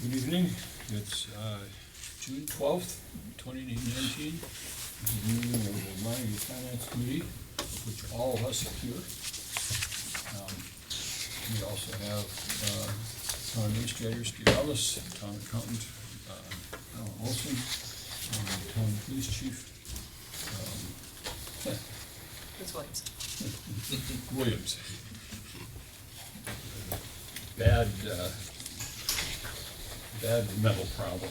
Good evening. It's June 12th, 2019. This is the meeting of the Montague Finance Committee, which all of us are here. We also have Town Administrator Steve Ellis, Town Accountant Alan Olson, and Town Police Chief Ms. Williams. Williams. Bad mental problem.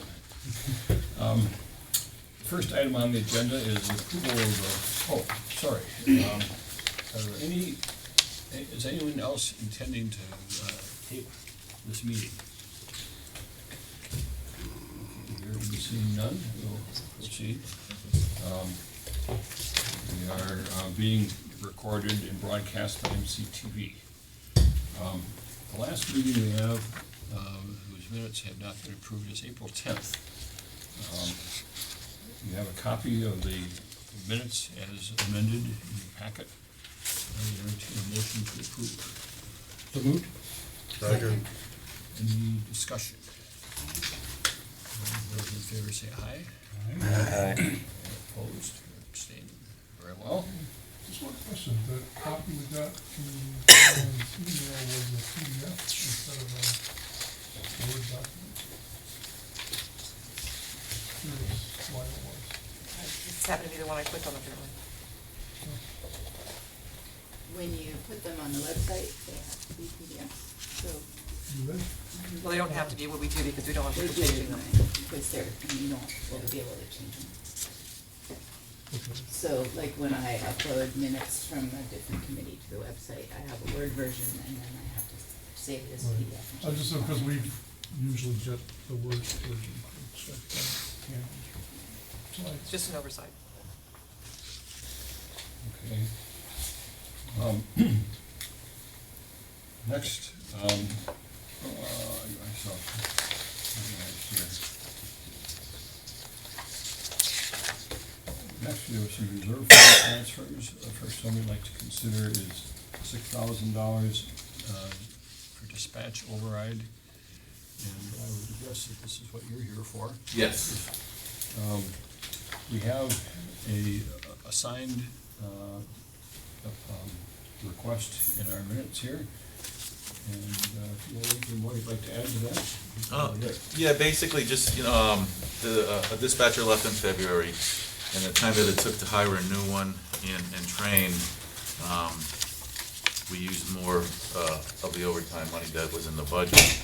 First item on the agenda is approval of is anyone else intending to tape this meeting? Here we seeing none, we'll proceed. We are being recorded and broadcast by MCTV. The last meeting we have, whose minutes have not been approved, is April 10th. You have a copy of the minutes as amended in your packet. I entertain a motion to approve. So moved. Second. Any discussion? All those in favor say aye. Aye. Opposed, abstaining. Very well. Just one question, the copy we got from Alan's email was a PDF instead of a Word document. Curious why it was. It's happened to be the one I clicked on apparently. When you put them on the website, they have to be PDFs, so. You ready? Well, they don't have to be what we do because we don't want They people do, changing them. because they're, you don't will be able to change them. Okay. So like when I upload minutes from a different committee to the website, I have a Word version and then I have to save it as a Right. PDF. I just said, because we usually get the Word version, check that, yeah. So I- It's just an oversight. Okay. Next, I saw, here. Next, we have some reserve fund transfers. The first one we'd like to consider is $6,000 for dispatch override. And I would guess that this is what you're here for. Yes. We have a signed request in our minutes here. And if you have anything more you'd like to add to that? Yeah, basically just, a dispatcher left in February, and the time that it took to hire a new one and train, we used more of the overtime money that was in the budget.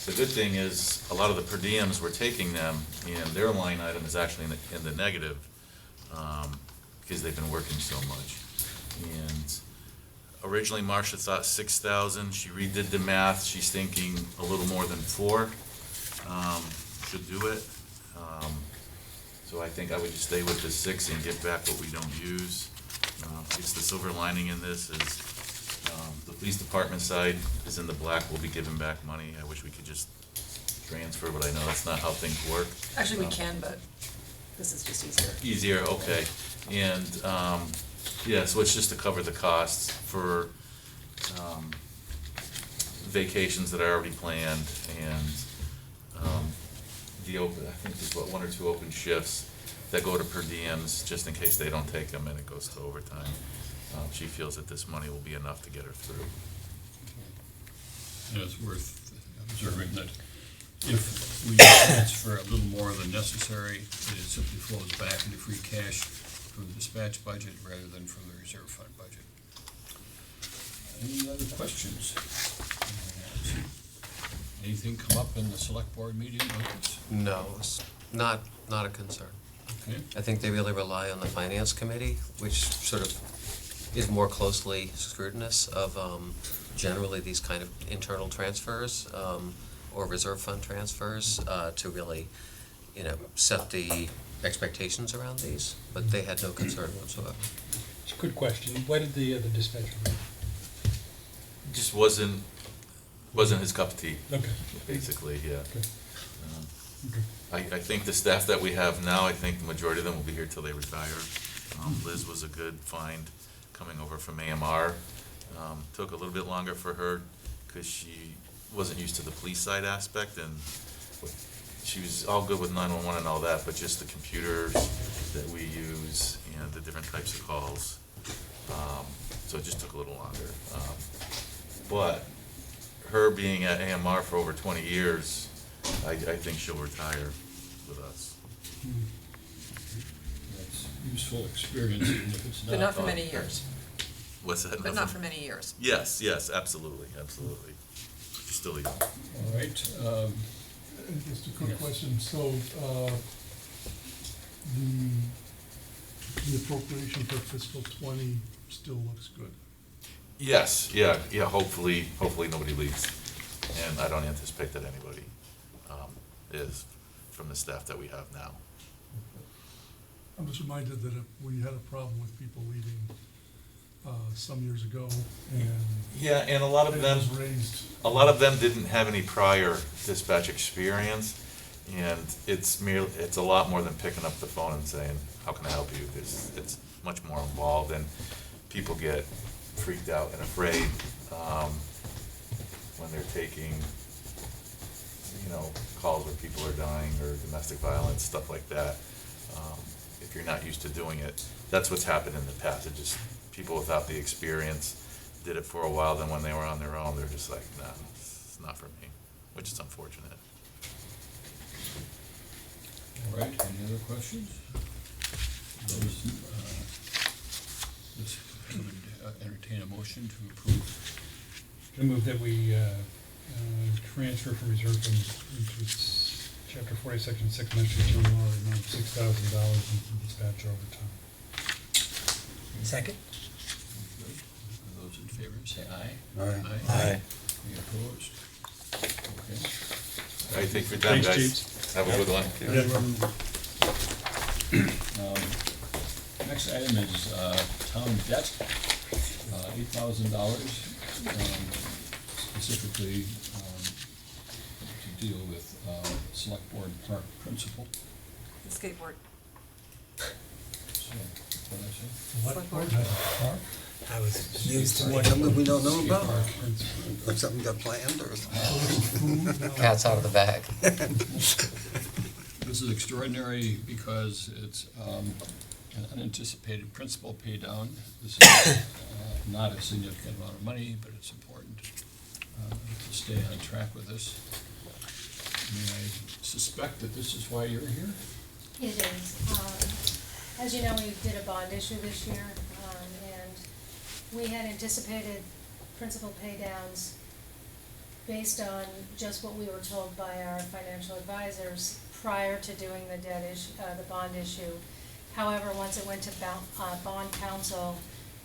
The good thing is, a lot of the per diems, we're taking them, and their line item is actually in the negative, because they've been working so much. And originally Marcia thought 6,000, she redid the math, she's thinking a little more than 4 should do it. So I think I would just stay with the 6 and get back what we don't use. I guess the silver lining in this is the police department side is in the black, we'll be giving back money. I wish we could just transfer, but I know that's not how things work. Actually, we can, but this is just easier. Easier, okay. And, yeah, so it's just to cover the costs for vacations that are already planned and the open, I think there's what, 1 or 2 open shifts that go to per diems, just in case they don't take them and it goes to overtime. She feels that this money will be enough to get her through. And it's worth observing that if we transfer a little more than necessary, it simply flows back into free cash from the dispatch budget rather than from the reserve fund budget. Any other questions? Anything come up in the select board meeting on this? No, it's not a concern. Okay, I think they really rely on the finance committee, which sort of is more closely scrutinous of generally these kind of internal transfers or reserve fund transfers to really, set the expectations around these, but they had no concern whatsoever. It's a good question. Why did the dispatcher leave? Just wasn't his cup of tea, Okay. basically, yeah. Okay. Okay. I think the staff that we have now, I think the majority of them will be here till they retire. Liz was a good find coming over from AMR. Took a little bit longer for her because she wasn't used to the police side aspect, and She was all good with 911 and all that, but just the computers that we use and the different types of calls. So it just took a little longer. But her being at AMR for over 20 years, I think she'll retire with us. That's useful experience, even if it's not. But not for many years, What's that? but not for many years. Yes, yes, absolutely, absolutely. She's still young. All right, And just a quick Yes. question, so, the appropriation for fiscal 20 still looks good? Yes, yeah, hopefully nobody leaves. And I don't anticipate that anybody is from the staff that we have now. I'm just reminded that we had a problem with people leaving, some years ago, and Yeah, and a lot of it them, was raised. a lot of them didn't have any prior dispatch experience, and it's a lot more than picking up the phone and saying, how can I help you? It's much more involved, and people get freaked out and afraid when they're taking, calls where people are dying or domestic violence, stuff like that. If you're not used to doing it, that's what's happened in the past. It just, people without the experience did it for a while, then when they were on their own, they're just like, no, it's not for me, which is unfortunate. all right, any other questions? Those, this would entertain a motion to approve. I move that we transfer from reserve fund into chapter 40, section 6, Ministry of General Law, the amount of $6,000 into dispatch overtime. Second? Those in favor, say aye. Aye. Any opposed? Okay. All right, thank you for your time, Thanks, guys. Chiefs. Have a good one. Next item is town debt, $8,000, specifically to deal with select board park principal. The skateboard. So, what did I say? Select board has a park. I was used to more something we don't know about, or something got planned, or. Cat's out of the bag. This is extraordinary because it's an unanticipated principal pay down. This is not a significant amount of money, but it's important to stay on track with this. May I suspect that this is why you're here? It is. As you know, we did a bond issue this year, and we had anticipated principal pay downs based on just what we were told by our financial advisors prior to doing the debt issue, the bond issue. However, once it went to bond council,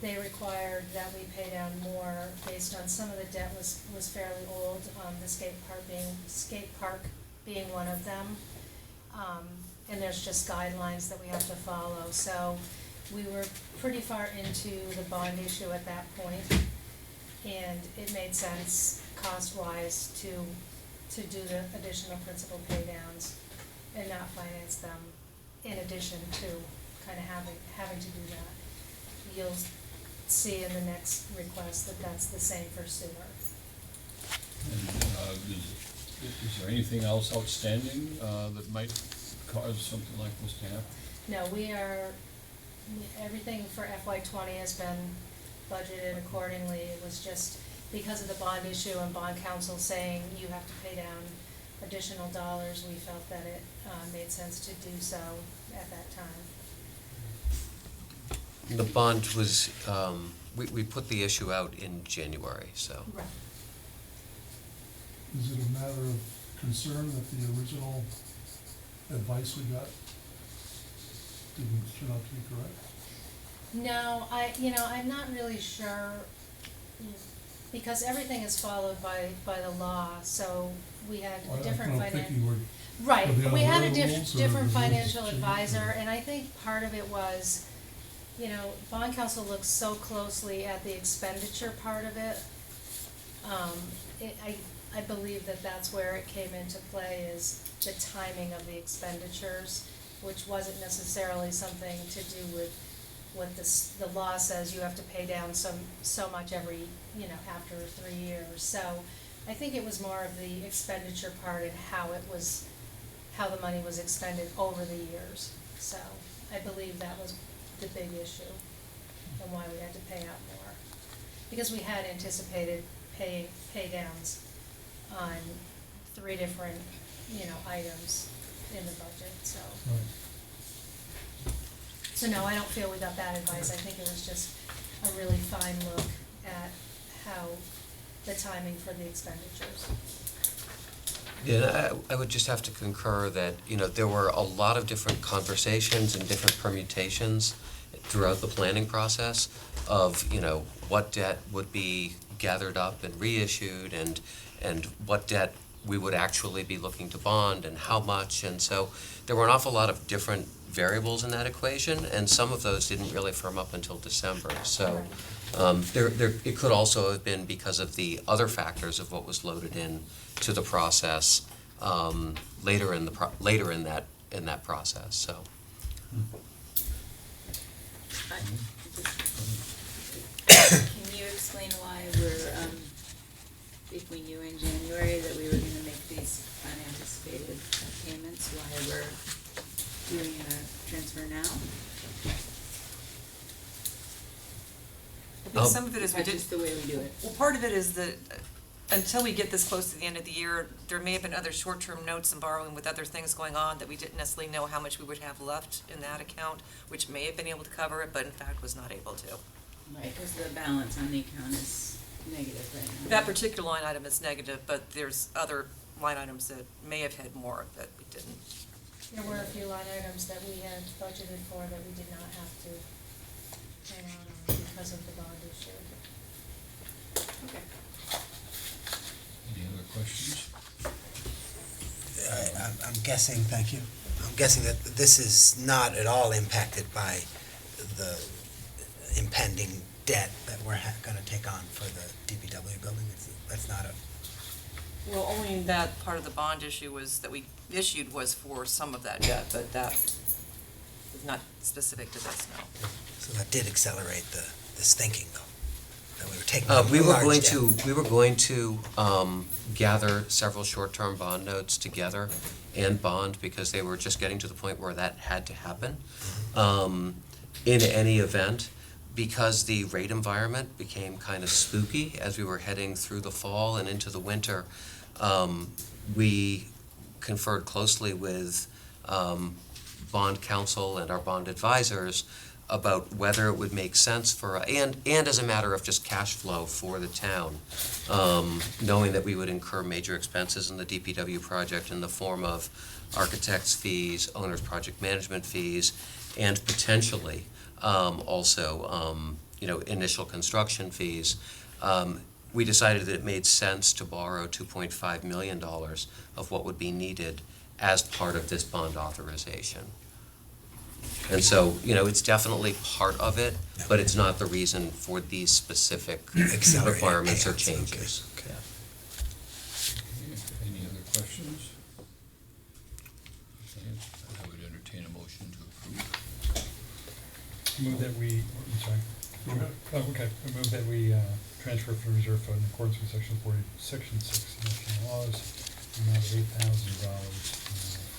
they required that we pay down more based on some of the debt was fairly old, the skate park being one of them. And there's just guidelines that we have to follow. So we were pretty far into the bond issue at that point, and it made sense cost-wise to do the additional principal pay downs and not finance them in addition to kind of having to do that. You'll see in the next request that that's the same for sewer. And is there anything else outstanding that might cause something like this to happen? No, everything for FY20 has been budgeted accordingly. It was just because of the bond issue and bond council saying you have to pay down additional dollars, we felt that it made sense to do so at that time. The bond was, we put the issue out in January, so. Right. Is it a matter of concern that the original advice we got didn't turn out to be correct? No, I'm not really sure, because everything is followed by the law, so we had Well, a different I'm financial. thinking we're, Right, Are they we had a on their rules, or different the rules financial changed, advisor, or- and I think part of it was, bond council looks so closely at the expenditure part of it. I believe that that's where it came into play, is the timing of the expenditures, which wasn't necessarily something to do with what the law says you have to pay down so much every, after 3 years. So I think it was more of the expenditure part and how the money was expended over the years. So I believe that was the big issue and why we had to pay out more. Because we had anticipated pay downs on 3 different, items in the budget, so. Right. So no, I don't feel we got bad advice. I think it was just a really fine look at how the timing for the expenditures. Yeah, I would just have to concur that, there were a lot of different conversations and different permutations throughout the planning process of, what debt would be gathered up and reissued and what debt we would actually be looking to bond and how much. And so there were an awful lot of different variables in that equation, and some of those didn't really firm up until December. So it could also have been because of the other factors of what was loaded in to the process later in that process. So. Can you explain why if we knew in January that we were gonna make these unanticipated payments, why we're doing a transfer now? I think some of it is we That's did, just the way we do it. well, part of it is that until we get this close to the end of the year, there may have been other short-term notes and borrowing with other things going on that we didn't necessarily know how much we would have left in that account, which may have been able to cover it, but in fact was not able to. Right, because the balance on the account is negative right now. That particular line item is negative, but there's other line items that may have had more that we didn't. There were a few line items that we had budgeted for that we did not have to pay out on because of the bond issue. Okay. Any other questions? I'm guessing, thank you, I'm guessing that this is not at all impacted by the impending debt that we're gonna take on for the DPW building. That's not a, Well, only that part of the bond issue was, that we issued was for some of that debt, but that is not specific to this, no. so that did accelerate this thinking though, that we were taking on We a were large going debt. to gather several short-term bond notes together and bond because they were just getting to the point where that had to happen. In any event, because the rate environment became kind of spooky as we were heading through the fall and into the winter, we conferred closely with bond counsel and our bond advisors about whether it would make sense for, and as a matter of just cash flow for the town, knowing that we would incur major expenses in the DPW project in the form of architect's fees, owner's project management fees, and potentially also, initial construction fees. We decided that it made sense to borrow $2.5 million of what would be needed as part of this bond authorization. And so, it's definitely part of it, but it's not the reason for these specific Accelerated requirements or payouts, changes. okay. Okay, any other questions? Okay, I would entertain a motion to approve. Move that we, I'm sorry. Go ahead. Oh, okay, I move that we transfer from reserve fund in accordance with section 6 national laws, the amount of $8,000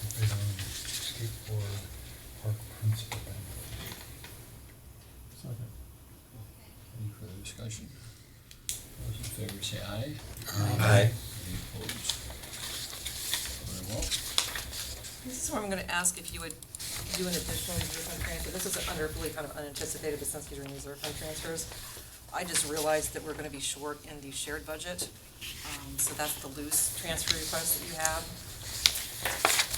for Bayonne skateboard park principal benefit. Second. Any further discussion? Those in favor say aye. Aye. Any opposed? Very well. This is where I'm gonna ask if you would do an additional reserve fund transfer. This is under really kind of unanticipated, but since you're doing reserve fund transfers, I just realized that we're gonna be short in the shared budget. So that's the loose transfer request that you have.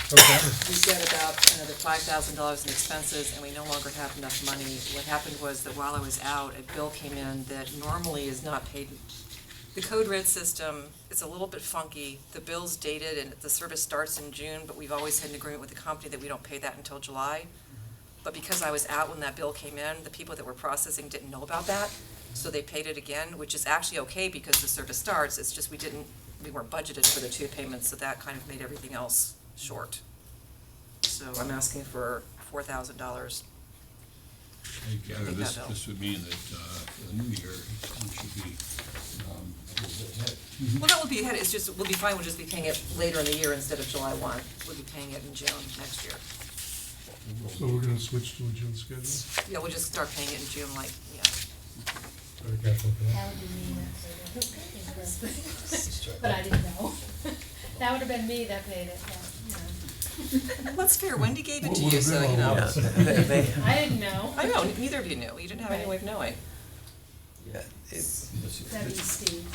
Okay. We've got about another $5,000 in expenses, and we no longer have enough money. What happened was that while I was out, a bill came in that normally is not paid. The Code Red system, it's a little bit funky. The bill's dated and the service starts in June, but we've always had an agreement with the company that we don't pay that until July. But because I was out when that bill came in, the people that were processing didn't know about that, so they paid it again, which is actually okay because the service starts. It's just we weren't budgeted for the 2 payments, so that kind of made everything else short. So I'm asking for $4,000 I gather Take this, that bill. this would mean that, for the new year, we should be, a little bit ahead. Well, that would be ahead, it's just, we'll be fine, we'll just be paying it later in the year instead of July 1. We'll be paying it in June next year. So we're gonna switch to a June schedule? Yeah, we'll just start paying it in June, like, yeah. Very careful for that. That would be me that paid it. But I didn't know. That would have been me that paid it, but, What's fair, Wendy gave it What to would you, have so, been you all know. of I didn't know. I know, neither of you knew, you didn't have any way of knowing. Yeah, That'd be Steve.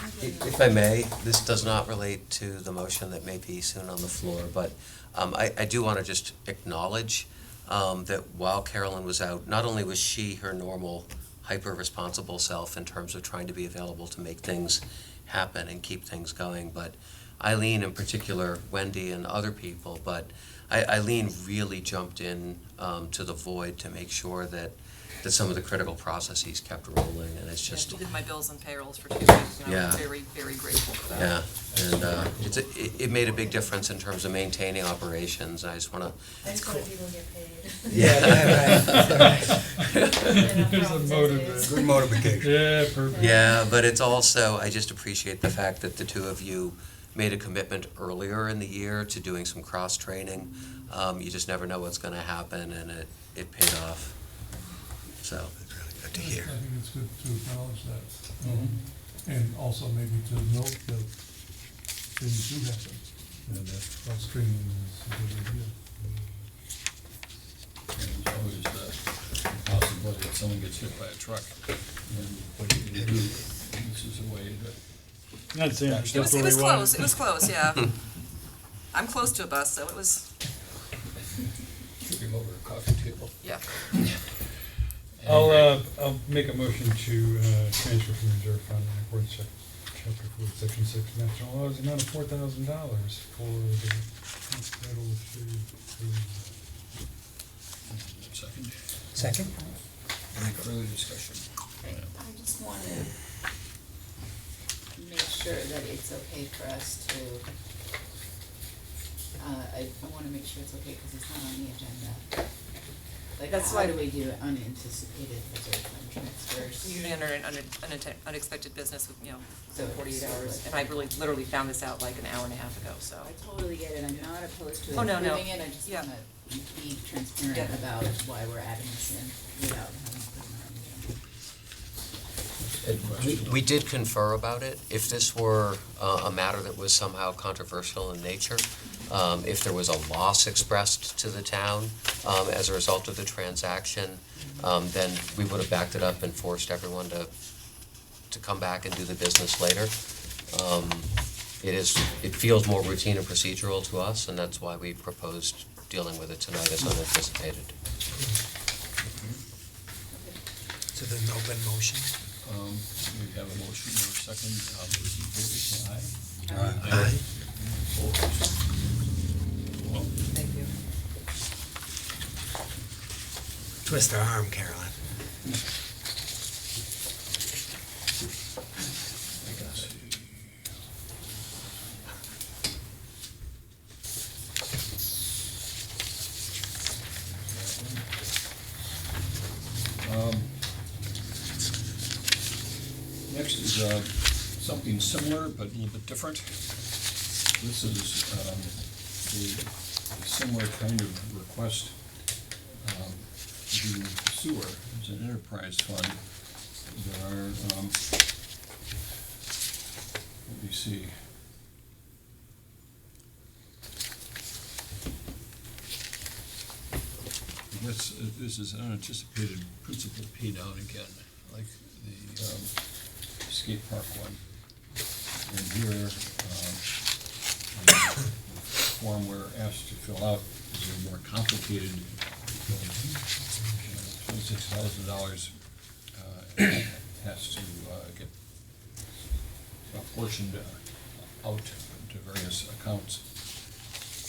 If I may, this does not relate to the motion that may be soon on the floor, but I do want to just acknowledge that while Carolyn was out, not only was she her normal hyper-responsible self in terms of trying to be available to make things happen and keep things going, but Eileen in particular, Wendy and other people, but Eileen really jumped in to the void to make sure that some of the critical processes kept rolling, and it's Yeah, just, she did my bills and payrolls for 2 weeks, and I Yeah. was very, very grateful for that. yeah, and it made a big difference in terms of maintaining operations. I just want to. That's good if people get paid. There's a motive. Good motivation. Yeah, perfect. Yeah, but it's also, I just appreciate the fact that the two of you made a commitment earlier in the year to doing some cross-training. You just never know what's going to happen, and it paid off. So, That's really good to hear. I think it's good to acknowledge that. And also maybe to note that things do happen, and that cross-training is a good idea. And there's always the possibility that someone gets hit by a truck, and what are you gonna do? This is a way that, Not saying It was close, yeah. I'm close to a bus, so it was, tripping over a coffee table. yeah. I'll make a motion to transfer from the reserve fund in accordance with chapter 4, section 6 national laws, the amount of $4,000 for the title Second, Second? any further discussion? I just wanna make sure that it's okay for us to, I wanna make sure it's okay, cause it's not on the agenda. Like, That's how why- do we do unanticipated reserve fund transfers? Usually under an unexpected business with, So 48 it's hours. like- And I really literally found this out like an hour and a half ago, so. I totally get it, I'm not opposed to Oh, no, no. approving it, I just Yeah. wanna be transparent Yeah. about why we're adding this in without having to put it on the agenda. we did confer about it. If this were a matter that was somehow controversial in nature, if there was a loss expressed to the town as a result of the transaction, then we would have backed it up and forced everyone to come back and do the business later. It feels more routine and procedural to us, and that's why we proposed dealing with it tonight as unanticipated. So there's no been motion? We have a motion or a second, those in favor say aye. Aye. Opposed? Well, Thank you. Twist our arm, Caroline. Next is something similar but a little bit different. This is a similar kind of request to sewer. It's an enterprise fund. There are, let me see. This is unanticipated principal pay down again, like the skate park one. And here, the form we're asked to fill out is a more complicated, $26,000 has to get apportioned out to various accounts.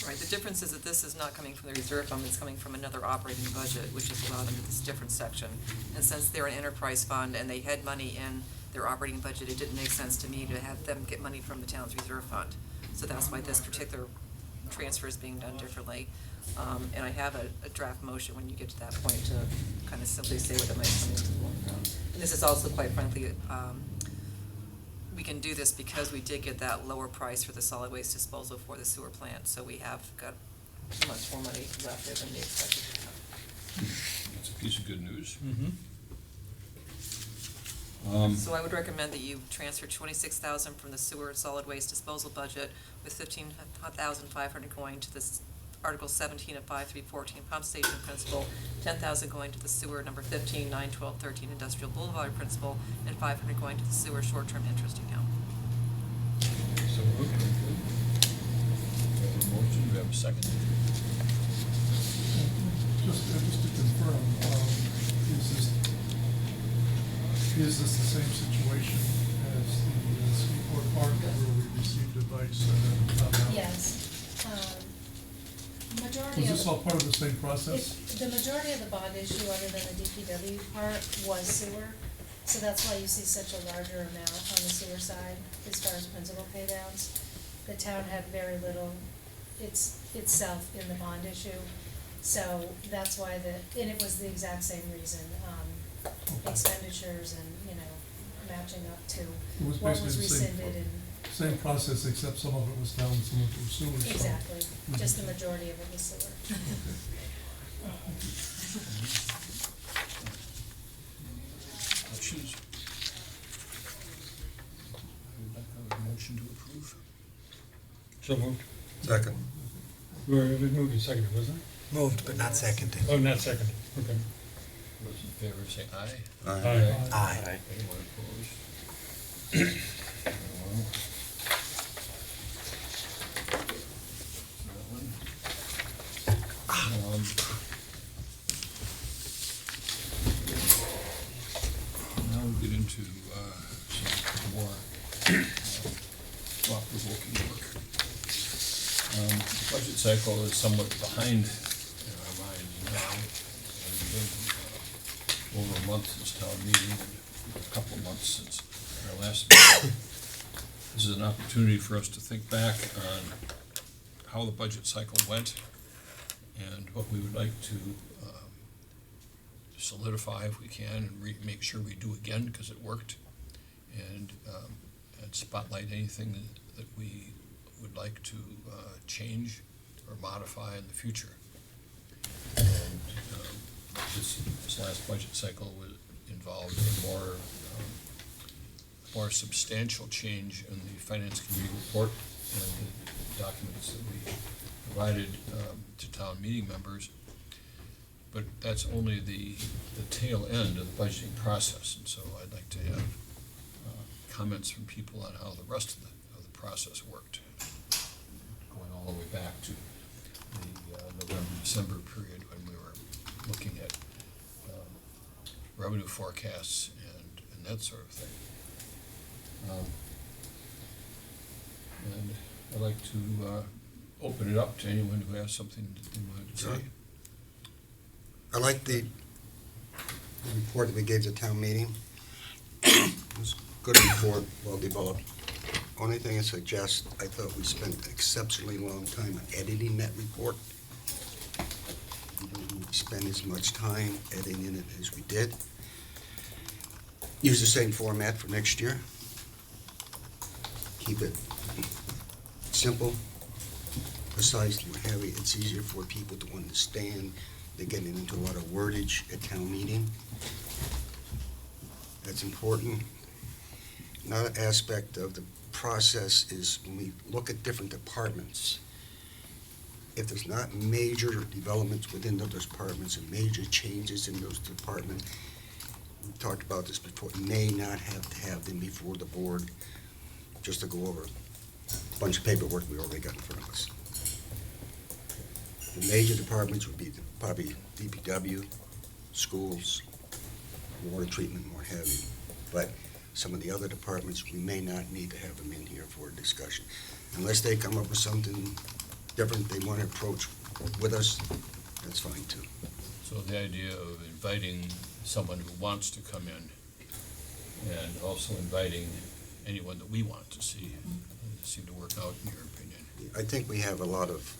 Right, the difference is that this is not coming from the reserve fund, it's coming from another operating budget, which is allowed under this different section. And since they're an enterprise fund and they had money in their operating budget, it didn't make sense to me to have them get money from the town's reserve fund. So that's why this particular transfers being done differently. And I have a draft motion when you get to that point to kind of simply say what it might come into the long run. And this is also, quite frankly, we can do this because we did get that lower price for the solid waste disposal for the sewer plant, so we have got much more money left there than we expected to have. It's a piece of good news. So I would recommend that you transfer 26,000 from the sewer and solid waste disposal budget, with 15,500 going to this Article 17 of 5314 pump station principal, 10,000 going to the sewer number 15, 9, 12, 13 industrial boulevard principal, and 500 going to the sewer short-term interest account. So moved. We have a motion, do we have a second? Just to confirm, is this the same situation as the Seaport Park where we received advice and then found out? Yes. Majority Was of. this all part of the same process? The majority of the bond issue, other than the DPW part, was sewer. So that's why you see such a larger amount on the sewer side as far as principal pay downs. The town had very little itself in the bond issue. So that's why and it was the exact same reason, expenditures and, matching up to It was what was basically the same- rescinded and. Same process, except some of it was down, some of it was sewer. so- Exactly, just the majority of it was sewer. Questions? I would like a motion to approve. So moved. Second. It was moved and seconded, wasn't it? Moved but not seconded. Oh, not seconded, okay. Those in favor say aye. Aye. Aye. Anyone opposed? Anyone? Now we get into some more thought-provoking work. The budget cycle is somewhat behind in our minds now. It's been over a month since town meeting, and a couple of months since our last meeting. This is an opportunity for us to think back on how the budget cycle went and what we would like to solidify if we can, and make sure we do again because it worked, and spotlight anything that we would like to change or modify in the future. And this last budget cycle involved a more substantial change in the Finance Committee report and the documents that we provided to town meeting members. But that's only the tail end of the budgeting process, and so I'd like to have comments from people on how the rest of the process worked, going all the way back to the November-December period when we were looking at revenue forecasts and that sort of thing. And I'd like to open it up to anyone who has something that they wanted to say. I like the report that we gave to town meeting. It was a good report, well developed. Only thing I suggest, I thought we spent an exceptionally long time editing that report. We didn't spend as much time editing it as we did. Use the same format for next year. Keep it simple, precise, and heavy. It's easier for people to understand. They're getting into a lot of wordage at town meeting. That's important. Another aspect of the process is when we look at different departments, if there's not major developments within those departments and major changes in those departments, we talked about this before, may not have to have them before the board just to go over a bunch of paperwork we already got in front of us. The major departments would be probably DPW, schools, water treatment, more heavy. But some of the other departments, we may not need to have them in here for a discussion. Unless they come up with something different they want to approach with us, that's fine too. So the idea of inviting someone who wants to come in and also inviting anyone that we want to see seem to work out in your opinion. I think we have a lot of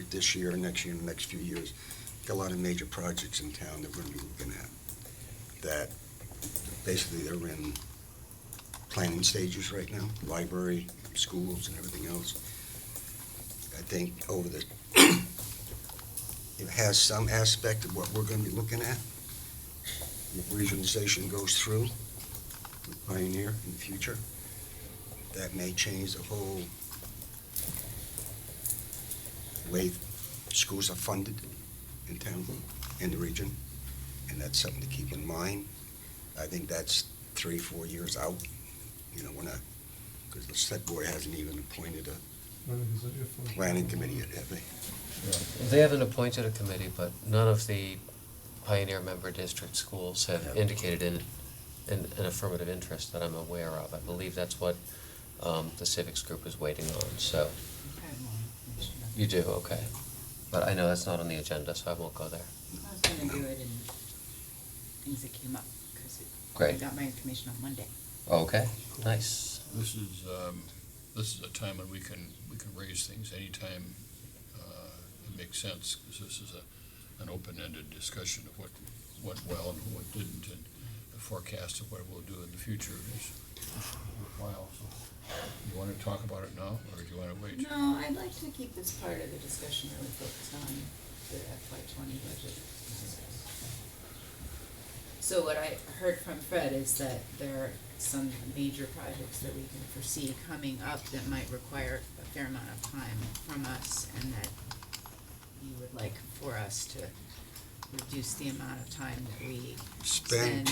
this year, next year, and the next few years, got a lot of major projects in town that we're gonna be looking at, that basically they're in planning stages right now, library, schools, and everything else. I think over the, it has some aspect of what we're gonna be looking at. If regionalization goes through with Pioneer in the future, that may change the whole way schools are funded in town, in the region, and that's something to keep in mind. I think that's 3-4 years out. You know, we're not, because the select board hasn't even appointed a planning committee yet, have they? They haven't appointed a committee, but none of the Pioneer member district schools have Yeah. indicated an affirmative interest that I'm aware of. I believe that's what the civics group is waiting on, so. I have more information about You do, okay. But I know that's not on the agenda, so I won't go there. that. I was gonna do it in things that came up, because I Great. got my information on Monday. Okay, nice. This is a time when we can raise things anytime it makes sense, because this is an open-ended discussion of what went well and what didn't, and a forecast of what we'll do in the future is worthwhile. So, you want to talk about it now, or do you want to wait? No, I'd like to keep this part of the discussion really focused on the FY20 budget. So what I heard from Fred is that there are some major projects that we can foresee coming up that might require a fair amount of time from us, and that you would like for us to reduce the amount of time that we Spend- spend.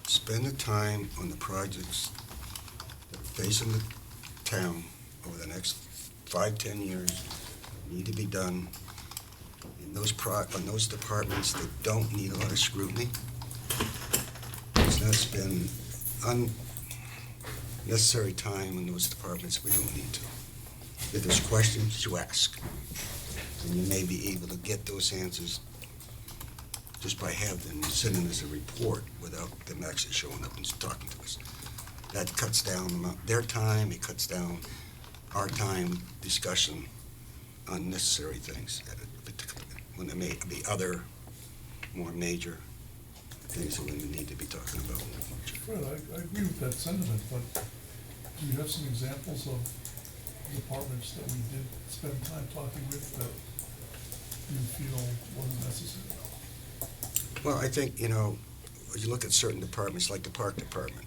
Spend the time on the projects that are facing the town over the next 5-10 years, need to be done in those on those departments that don't need a lot of scrutiny. Let's not spend unnecessary time in those departments we don't need to. If there's questions, you ask, and you may be able to get those answers just by having them sending us a report without them actually showing up and talking to us. That cuts down their time, it cuts down our time discussing unnecessary things, when there may be other more major things that we need to be talking about in the future. Fred, I agree with that sentiment, but do you have some examples of departments that we did spend time talking with that you feel wasn't necessary? Well, I think, you know, when you look at certain departments, like the park department,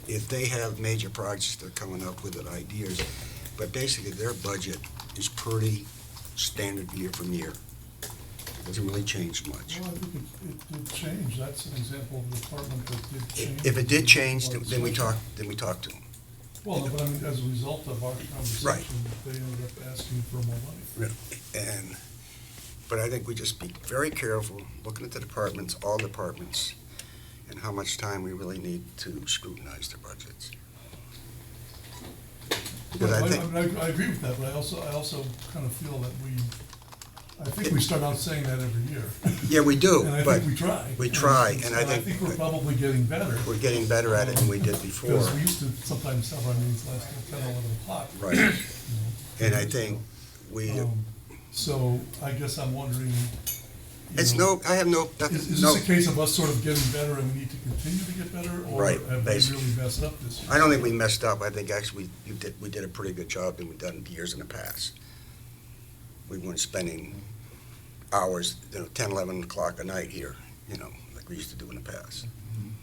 if they have major projects they're coming up with, ideas, but basically their budget is pretty standard year from year. It doesn't really change much. Well, I think it did change. That's an example of a department that did change. If it did change, Or then we switch. talk to them. Well, but I mean, as a result of our conversation, they ended up asking for more money. But I think we just be very careful, looking at the departments, all departments, and how much time we really need to scrutinize their budgets. Because I think, I agree with that, but I also kind of feel that I think we start out saying that every year. yeah, we do, And I but think we try. we try, and I I think think we're probably getting better. we're getting better at it than we did before. Because we used to sometimes have our meetings last till 10, 11 o'clock. Right. you know. And I think we, So I guess I'm wondering, it's I have no, is no, this a case of us sort of getting better and we need to continue to get better? Or Right, have we basically. really messed up this year? I don't think we messed up. I think actually we did a pretty good job than we've done years in the past. We weren't spending hours, 10, 11 o'clock a night here, like we used to do in the past.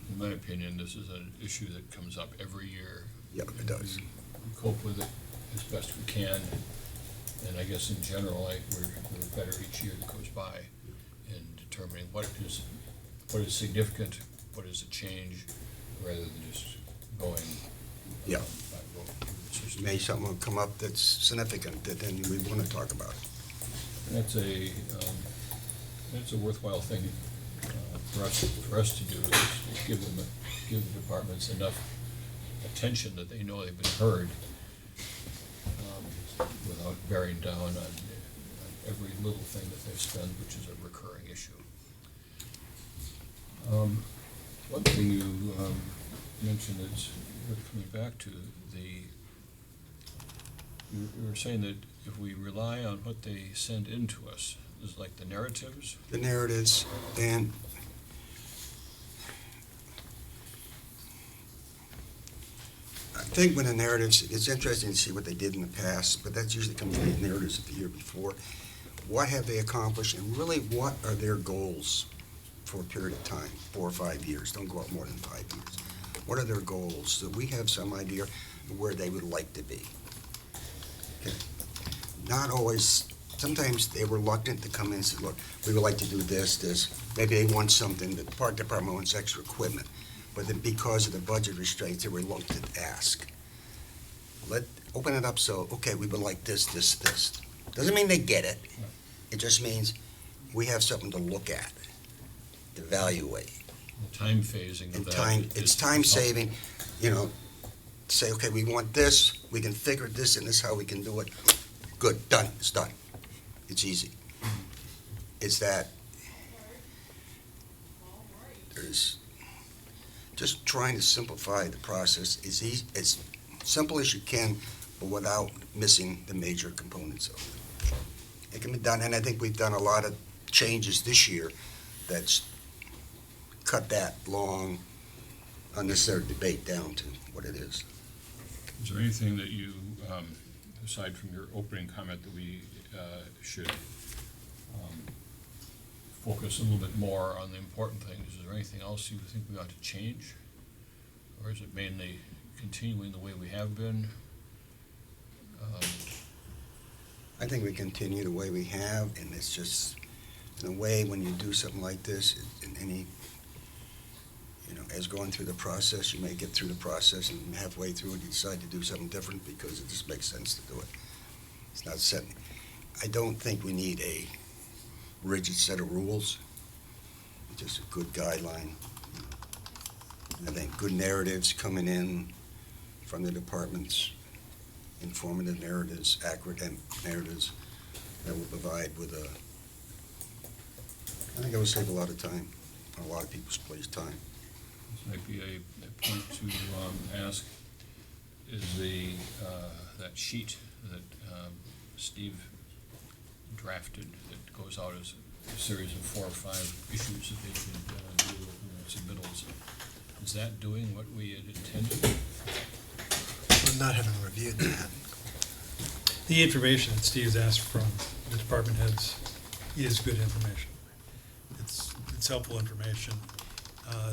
In my opinion, this is an issue that comes up every year. Yeah, it does. We cope with it as best we can, and I guess in general, we're better each year that goes by in determining what is significant, what is a change, rather than just going Yeah. by rote through the system. Maybe something will come up that's significant that then we want to talk about it. That's a worthwhile thing for us to do, is give the departments enough attention that they know they've been heard, without bearing down on every little thing that they spend, which is a recurring issue. One thing you mentioned that's worth coming back to, you were saying that if we rely on what they send in to us, is like the narratives, The narratives, and I think with the narratives, it's interesting to see what they did in the past, but that's usually comes from the narratives of the year before. What have they accomplished, and really, what are their goals for a period of time, 4 or 5 years? Don't go out more than 5 years. What are their goals, so we have some idea of where they would like to be? Okay. Not always, sometimes they're reluctant to come in and say, look, we would like to do this. Maybe they want something, the park department wants extra equipment, but then because of the budget restraints, they're reluctant to ask. Open it up so, okay, we would like this. Doesn't mean they get it. It just means we have something to look at, evaluate. the time phasing of And that. time, is- it's time saving, say, okay, we want this, we can figure this, and this is how we can do it. Good, done, it's done. It's easy. It's that there's, just trying to simplify the process as simple as you can, but without missing the major components of it. It can be done, and I think we've done a lot of changes this year that's cut that long, unnecessary debate down to what it is. Is there anything that you, aside from your opening comment, that we should focus a little bit more on the important things? Is there anything else you think we ought to change? Or is it mainly continuing the way we have been? I think we continue the way we have, and it's just, in a way, when you do something like this, in any, as going through the process, you may get through the process, and halfway through it, you decide to do something different because it just makes sense to do it. It's not set. I don't think we need a rigid set of rules, just a good guideline. I think good narratives coming in from the departments, informative narratives, accurate narratives that will provide with I think it will save a lot of time, on a lot of people's place time. This might be a point to ask, is that sheet that Steve drafted that goes out as a series of 4 or 5 issues that they should do with submittals, is that doing what we had intended? Not having reviewed that. The information that Steve's asked from the department heads is good information. It's helpful information.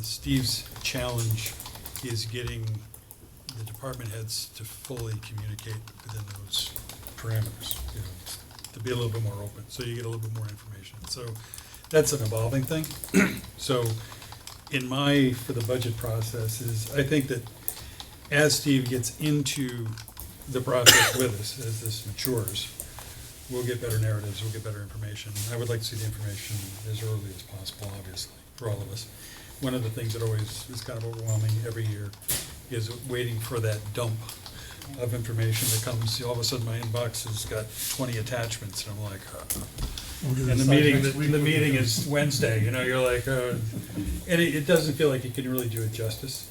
Steve's challenge is getting the department heads to fully communicate within those parameters, to be a little bit more open, so you get a little bit more information. So that's an evolving thing. So for the budget process is, I think that as Steve gets into the process with us, as this matures, we'll get better narratives, we'll get better information. I would like to see the information as early as possible, obviously, for all of us. One of the things that always is kind of overwhelming every year is waiting for that dump of information that comes. All of a sudden, my inbox has got 20 attachments, and I'm like, and the meeting is Wednesday, you're like, and it doesn't feel like you can really do it justice.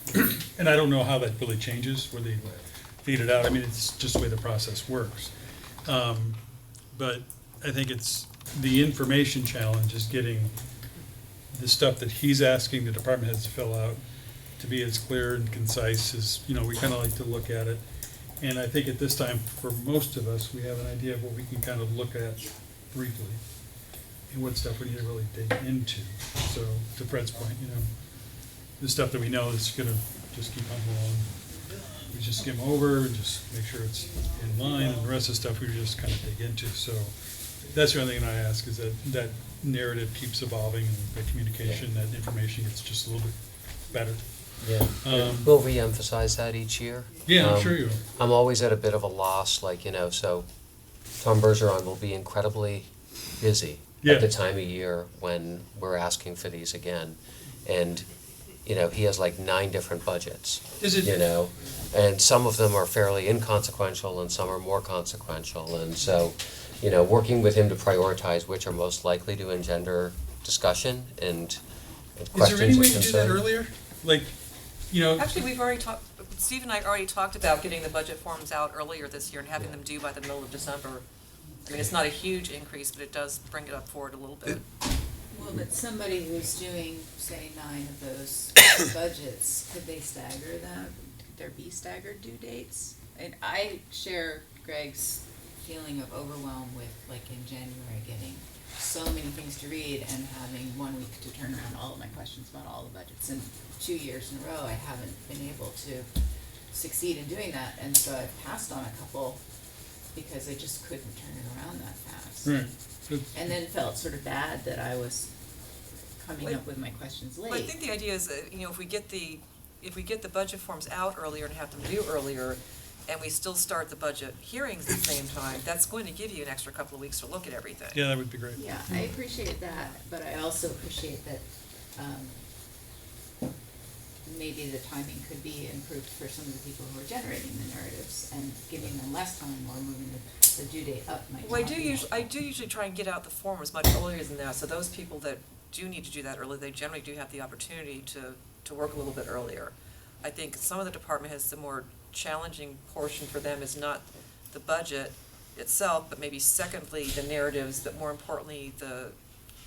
And I don't know how that really changes, where they feed it out. I mean, it's just the way the process works. But I think it's, the information challenge is getting the stuff that he's asking the department heads to fill out to be as clear and concise as, we kind of like to look at it. And I think at this time, for most of us, we have an idea of what we can kind of look at briefly and what stuff we need to really dig into. So to Fred's point, the stuff that we know is gonna just keep on along. We just skim over and just make sure it's in line, and the rest of the stuff we just kind of dig into. So that's the only thing I ask, is that narrative keeps evolving, and the communication, that information gets just a little bit better. Yeah, we'll re-emphasize that each year. Yeah, I'm sure you will. I'm always at a bit of a loss, so Tom Bergeron will be incredibly busy at the time of year when we're asking for these again. And, he has like 9 different budgets. Is it? And some of them are fairly inconsequential and some are more consequential. And so, working with him to prioritize which are most likely to engender discussion and questions Is there any way of to do that concern. earlier? Actually, we've already Steve and I already talked about getting the budget forms out earlier this year and having them due by the middle of December. I mean, it's not a huge increase, but it does bring it up forward a little bit. Well, but somebody who's doing, say, 9 of those budgets, could they stagger them? Could there be staggered due dates? And I share Greg's feeling of overwhelm with, like, in January, getting so many things to read and having 1 week to turn around all of my questions about all the budgets. And 2 years in a row, I haven't been able to succeed in doing that, and so I've passed on a couple because I just couldn't turn it around that fast. Right. And then felt sort of bad that I was coming up with my questions late. Well, I think the idea is that, if we get the budget forms out earlier and have them due earlier, and we still start the budget hearings at the same time, that's going to give you an extra couple of weeks to look at everything. Yeah, that would be great. Yeah, I appreciate that, but I also appreciate that, maybe the timing could be improved for some of the people who are generating the narratives, and giving them less time or moving the due date up might Well, not be I do usually try and get out the forms much earlier than that, so those people that do need to do that early, they generally do have the opportunity to work a little bit earlier. I think some of the department heads, the more challenging portion for them is not the budget itself, but maybe secondly, the narratives, but more importantly, the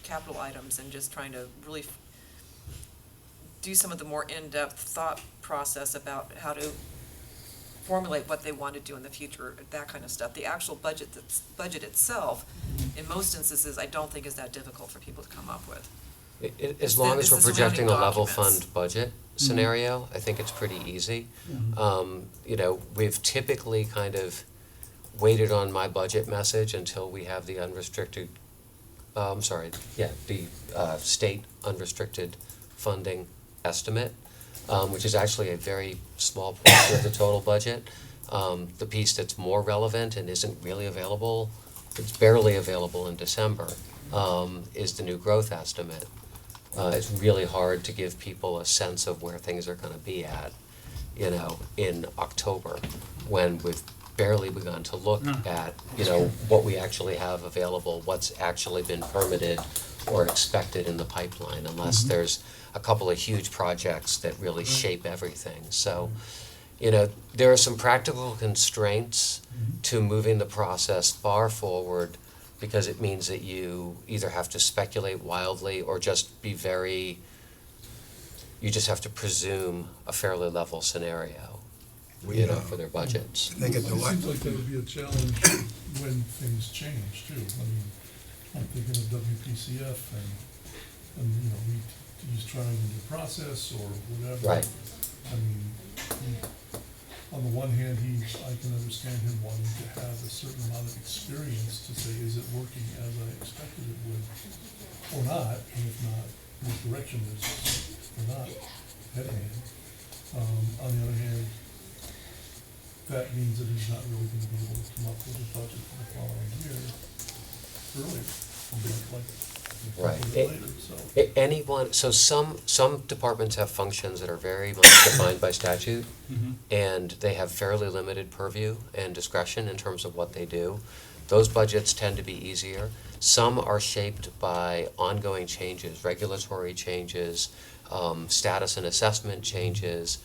capital items, and just trying to really do some of the more in-depth thought process about how to formulate what they want to do in the future, that kind of stuff. The actual budget itself, in most instances, I don't think is that difficult for people to come up with. As long as we're it's the projecting a surrounding level documents. fund budget scenario, I think it's pretty easy. We've typically kind of waited on my budget message until we have the unrestricted, the state unrestricted funding estimate, which is actually a very small portion of the total budget. The piece that's more relevant and isn't really available, it's barely available in December, is the new growth estimate. It's really hard to give people a sense of where things are gonna be at, in October, when we've barely begun to look at, what we actually have available, what's actually been permitted or expected in the pipeline, unless there's a couple of huge projects that really shape everything. So, there are some practical constraints to moving the process far forward, because it means that you either have to speculate wildly or just you just have to presume a fairly level scenario, for their budgets. They get It the seems like that would be a challenge when things change too. I mean, I'm thinking of WPCF and he's trying a new process or whatever. Right. I mean, on the one hand, I can understand him wanting to have a certain amount of experience to say, is it working as I expected it would or not? And if not, what direction is or not heading in? On the other hand, that means that he's not really gonna be able to come up with a budget for the following year earlier, like Right. later, so. Some departments have functions that are very much defined by statute, and they have fairly limited purview and discretion in terms of what they do. Those budgets tend to be easier. Some are shaped by ongoing changes, regulatory changes, status and assessment changes,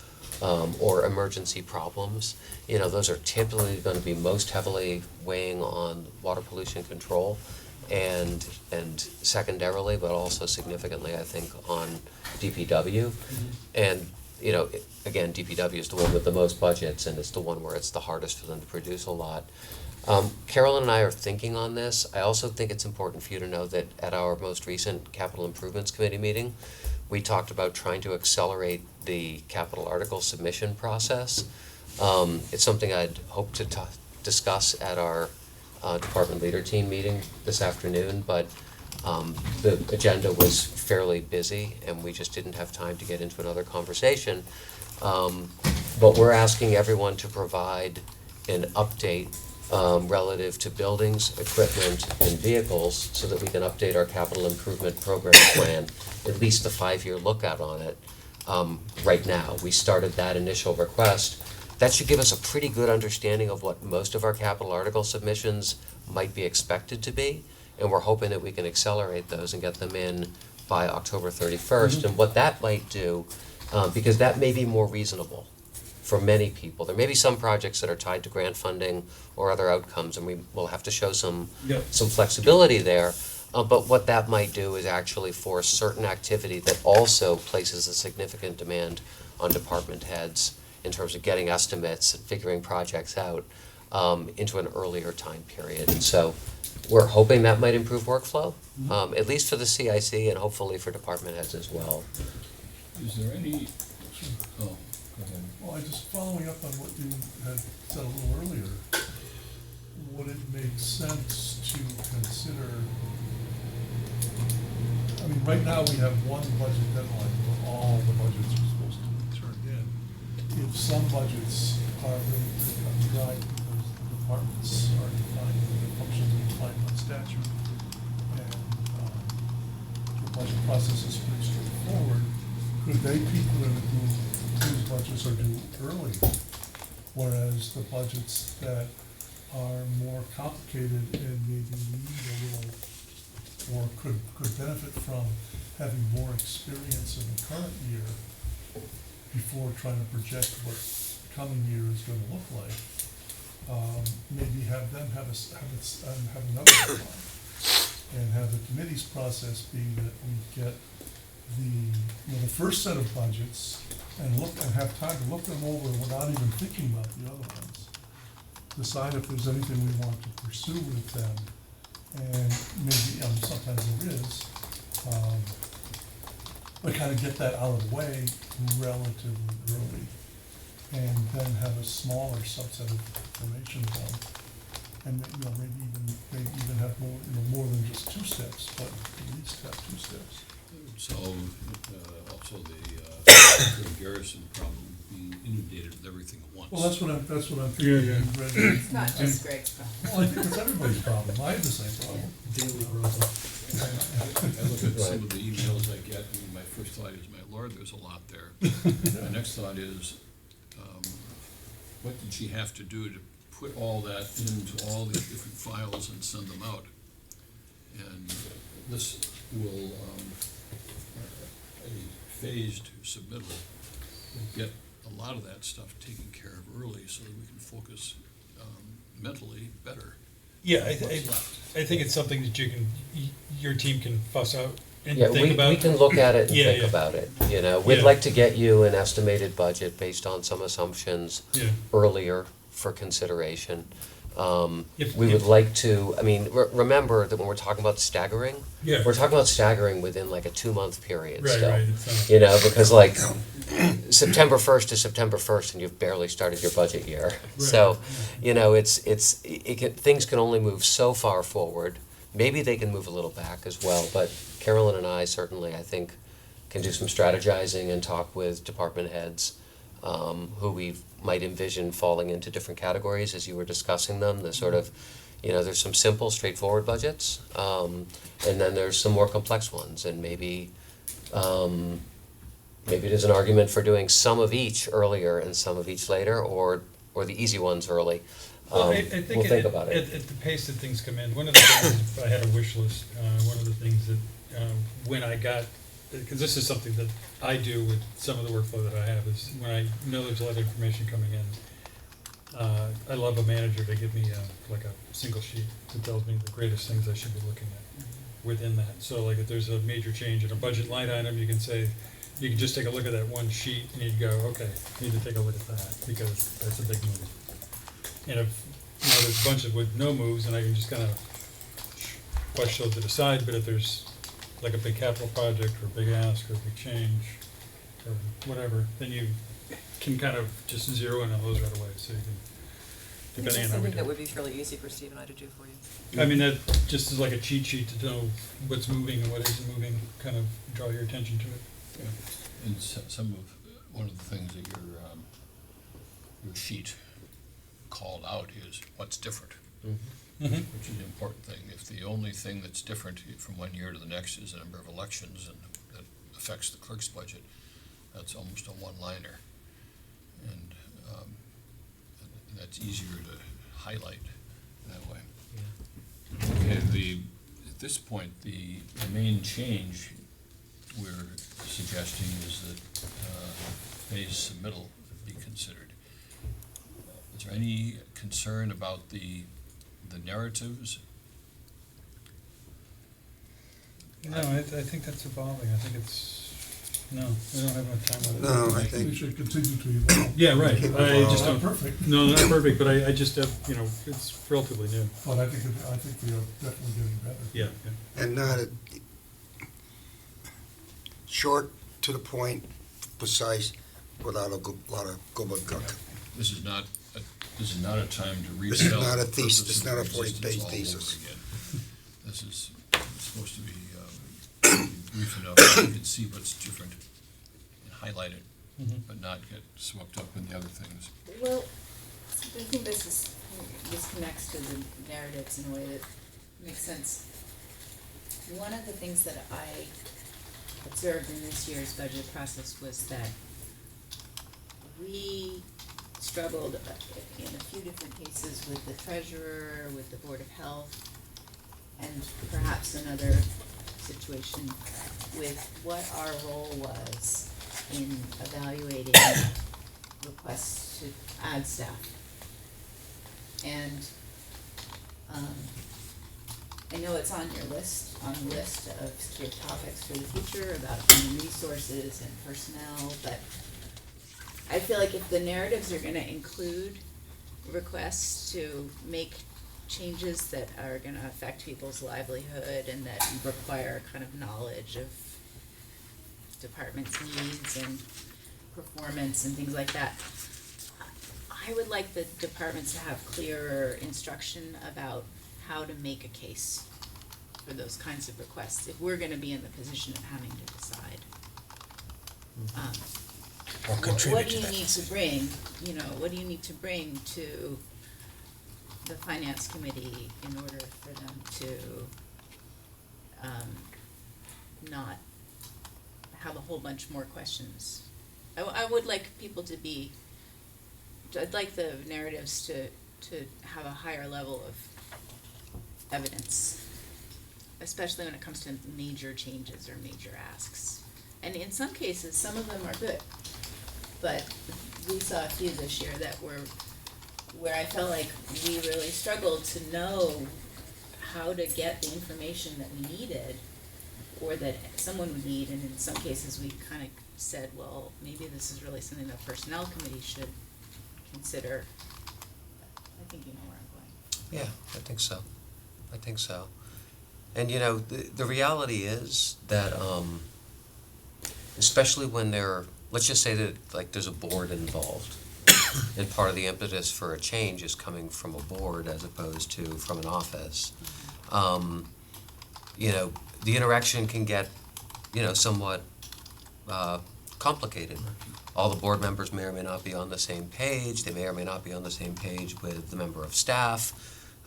or emergency problems. Those are typically going to be most heavily weighing on water pollution control, and secondarily, but also significantly, I think, on DPW. And, again, DPW is the one with the most budgets, and it's the one where it's the hardest for them to produce a lot. Carolyn and I are thinking on this. I also think it's important for you to know that at our most recent Capital Improvements Committee meeting, we talked about trying to accelerate the capital article submission process. It's something I'd hope to discuss at our department leader team meeting this afternoon, but the agenda was fairly busy and we just didn't have time to get into another conversation. But we're asking everyone to provide an update relative to buildings, equipment, and vehicles so that we can update our capital improvement program plan, at least the 5-year lookout on it right now. We started that initial request. That should give us a pretty good understanding of what most of our capital article submissions might be expected to be, and we're hoping that we can accelerate those and get them in by October 31st. And what that might do, because that may be more reasonable for many people. There may be some projects that are tied to grant funding or other outcomes, and we will have to show some flexibility there. But what that might do is actually force certain activity that also places a significant demand on department heads in terms of getting estimates and figuring projects out into an earlier time period. And so we're hoping that might improve workflow, at least for the CIC and hopefully for department heads as well. Is there any, oh, go ahead. Well, I just following up on what you had said a little earlier, would it make sense to consider, I mean, right now we have one budget deadline where all the budgets are supposed to be turned in. If some budgets are really cut and dry because the departments are defined, the functions are defined by statute, and the budget process is pretty straightforward, could they peek when whose budgets are due early? Whereas the budgets that are more complicated and maybe need a little, or could benefit from having more experience in the current year before trying to project what the coming year is gonna look like, maybe have them have another deadline. And have the committee's process be that we get the first set of budgets and have time to look them over without even thinking about the other ones. Decide if there's anything we want to pursue with them, and maybe, sometimes there is, but kind of get that out of the way relatively early, and then have a smaller subset of information done. And, maybe even have more than just 2 steps, but at least have 2 steps. So, also the Garrison problem, being inundated with everything at once. Well, that's what I'm thinking. Yeah. It's not just Greg's problem. Well, I think it's everybody's problem. I have the same problem. I look at some of the emails I get, and my first thought is, my Lord, there's a lot there. My next thought is, what did she have to do to put all that into all these different files and send them out? And this will, a phased submittal will get a lot of that stuff taken care of early so that we can focus mentally better. Yeah, I what's left. think it's something that your team can fuss out and Yeah, think about. we can look at it and Yeah, think yeah. about it, you know. We'd Yeah. like to get you an estimated budget based on some assumptions Yeah. earlier for consideration. If- We would if- like to, I mean, remember that when we're talking about staggering, Yeah. we're talking about staggering within like a 2-month period Right, still. right, it's not- You know, because like September 1st is September 1st and you've barely started your budget year. So, you know, things can only move so far forward. Maybe they can move a little back as well, but Carolyn and I certainly, I think, can do some strategizing and talk with department heads who we might envision falling into different categories as you were discussing them. The sort of, you know, there's some simple, straightforward budgets, and then there's some more complex ones, and maybe there's an argument for doing some of each earlier and some of each later, or the easy ones early. Well, I We'll think think about it. at the pace that things come in, one of the things, if I had a wish list, one of the things that, when I got, because this is something that I do with some of the workflow that I have, is when I know there's a lot of information coming in, I love a manager to give me like a single sheet that tells me the greatest things I should be looking at within that. So like if there's a major change in a budget line item, you can just take a look at that one sheet and you'd go, okay, need to take a look at that because that's a big move. And if, there's a bunch of with no moves, and I can just kind of push those to the side, but if there's like a big capital project, or a big ask, or a big change, or whatever, then you can kind of just zero in on those right away, so you can, That's depending on how we something do that it. would be fairly easy for Steve and I to do for you. I mean, that just is like a cheat sheet to know what's moving and what isn't moving, kind of draw your attention to it. Yeah. And one of the things that your sheet called out is what's different, Mm-hmm. which is the important thing. If the only thing that's different from one year to the next is the number of elections and that affects the clerk's budget, that's almost a one-liner. And that's easier to highlight that way. Okay, at this point, the main change we're suggesting is that phased submittal be considered. Is there any concern about the narratives? No, I think that's evolving, I think it's, no, we don't have enough time on it. No, I We think, should continue to evolve. Yeah, right, I just Not don't, perfect, no, not perfect, but I just have, it's relatively new. but I think we are definitely getting better. Yeah, and not short, to the point, precise, without a lot of gobbledygook. This is not a time to retell. not a the thesis, purpose it's of not a existence 40-page all over thesis. again. This is supposed to be brief enough that you can see what's different and highlight it, Mhm. but not get swept up in the other things. Well, I think this connects to the narratives in a way that makes sense. One of the things that I observed in this year's budget process was that we struggled in a few different cases with the treasurer, with the Board of Health, and perhaps another situation with what our role was in evaluating requests to add staff. And I know it's on the list of secure topics for the future about human resources and personnel, but I feel like if the narratives are gonna include requests to make changes that are gonna affect people's livelihood and that require kind of knowledge of department's needs and performance and things like that, I would like the departments to have clearer instruction about how to make a case for those kinds of requests, if we're gonna be in the position of having to decide. Or contribute What do to you that. need to bring, what do you need to bring to the finance committee in order for them to, not have a whole bunch more questions? I would like people to be, I'd like the narratives to have a higher level of evidence, especially when it comes to major changes or major asks. And in some cases, some of them are good, but we saw a few this year that were, where I felt like we really struggled to know how to get the information that we needed, or that someone would need, and in some cases, we kind of said, well, maybe this is really something the personnel committee should consider. I think you know where I'm going. Yeah, I think so. And the reality is that, especially when let's just say that like there's a board involved, and part of the impetus for a change is coming from a board as opposed to from an office. The interaction can get, somewhat complicated. All the board members may or may not be on the same page. They may or may not be on the same page with the member of staff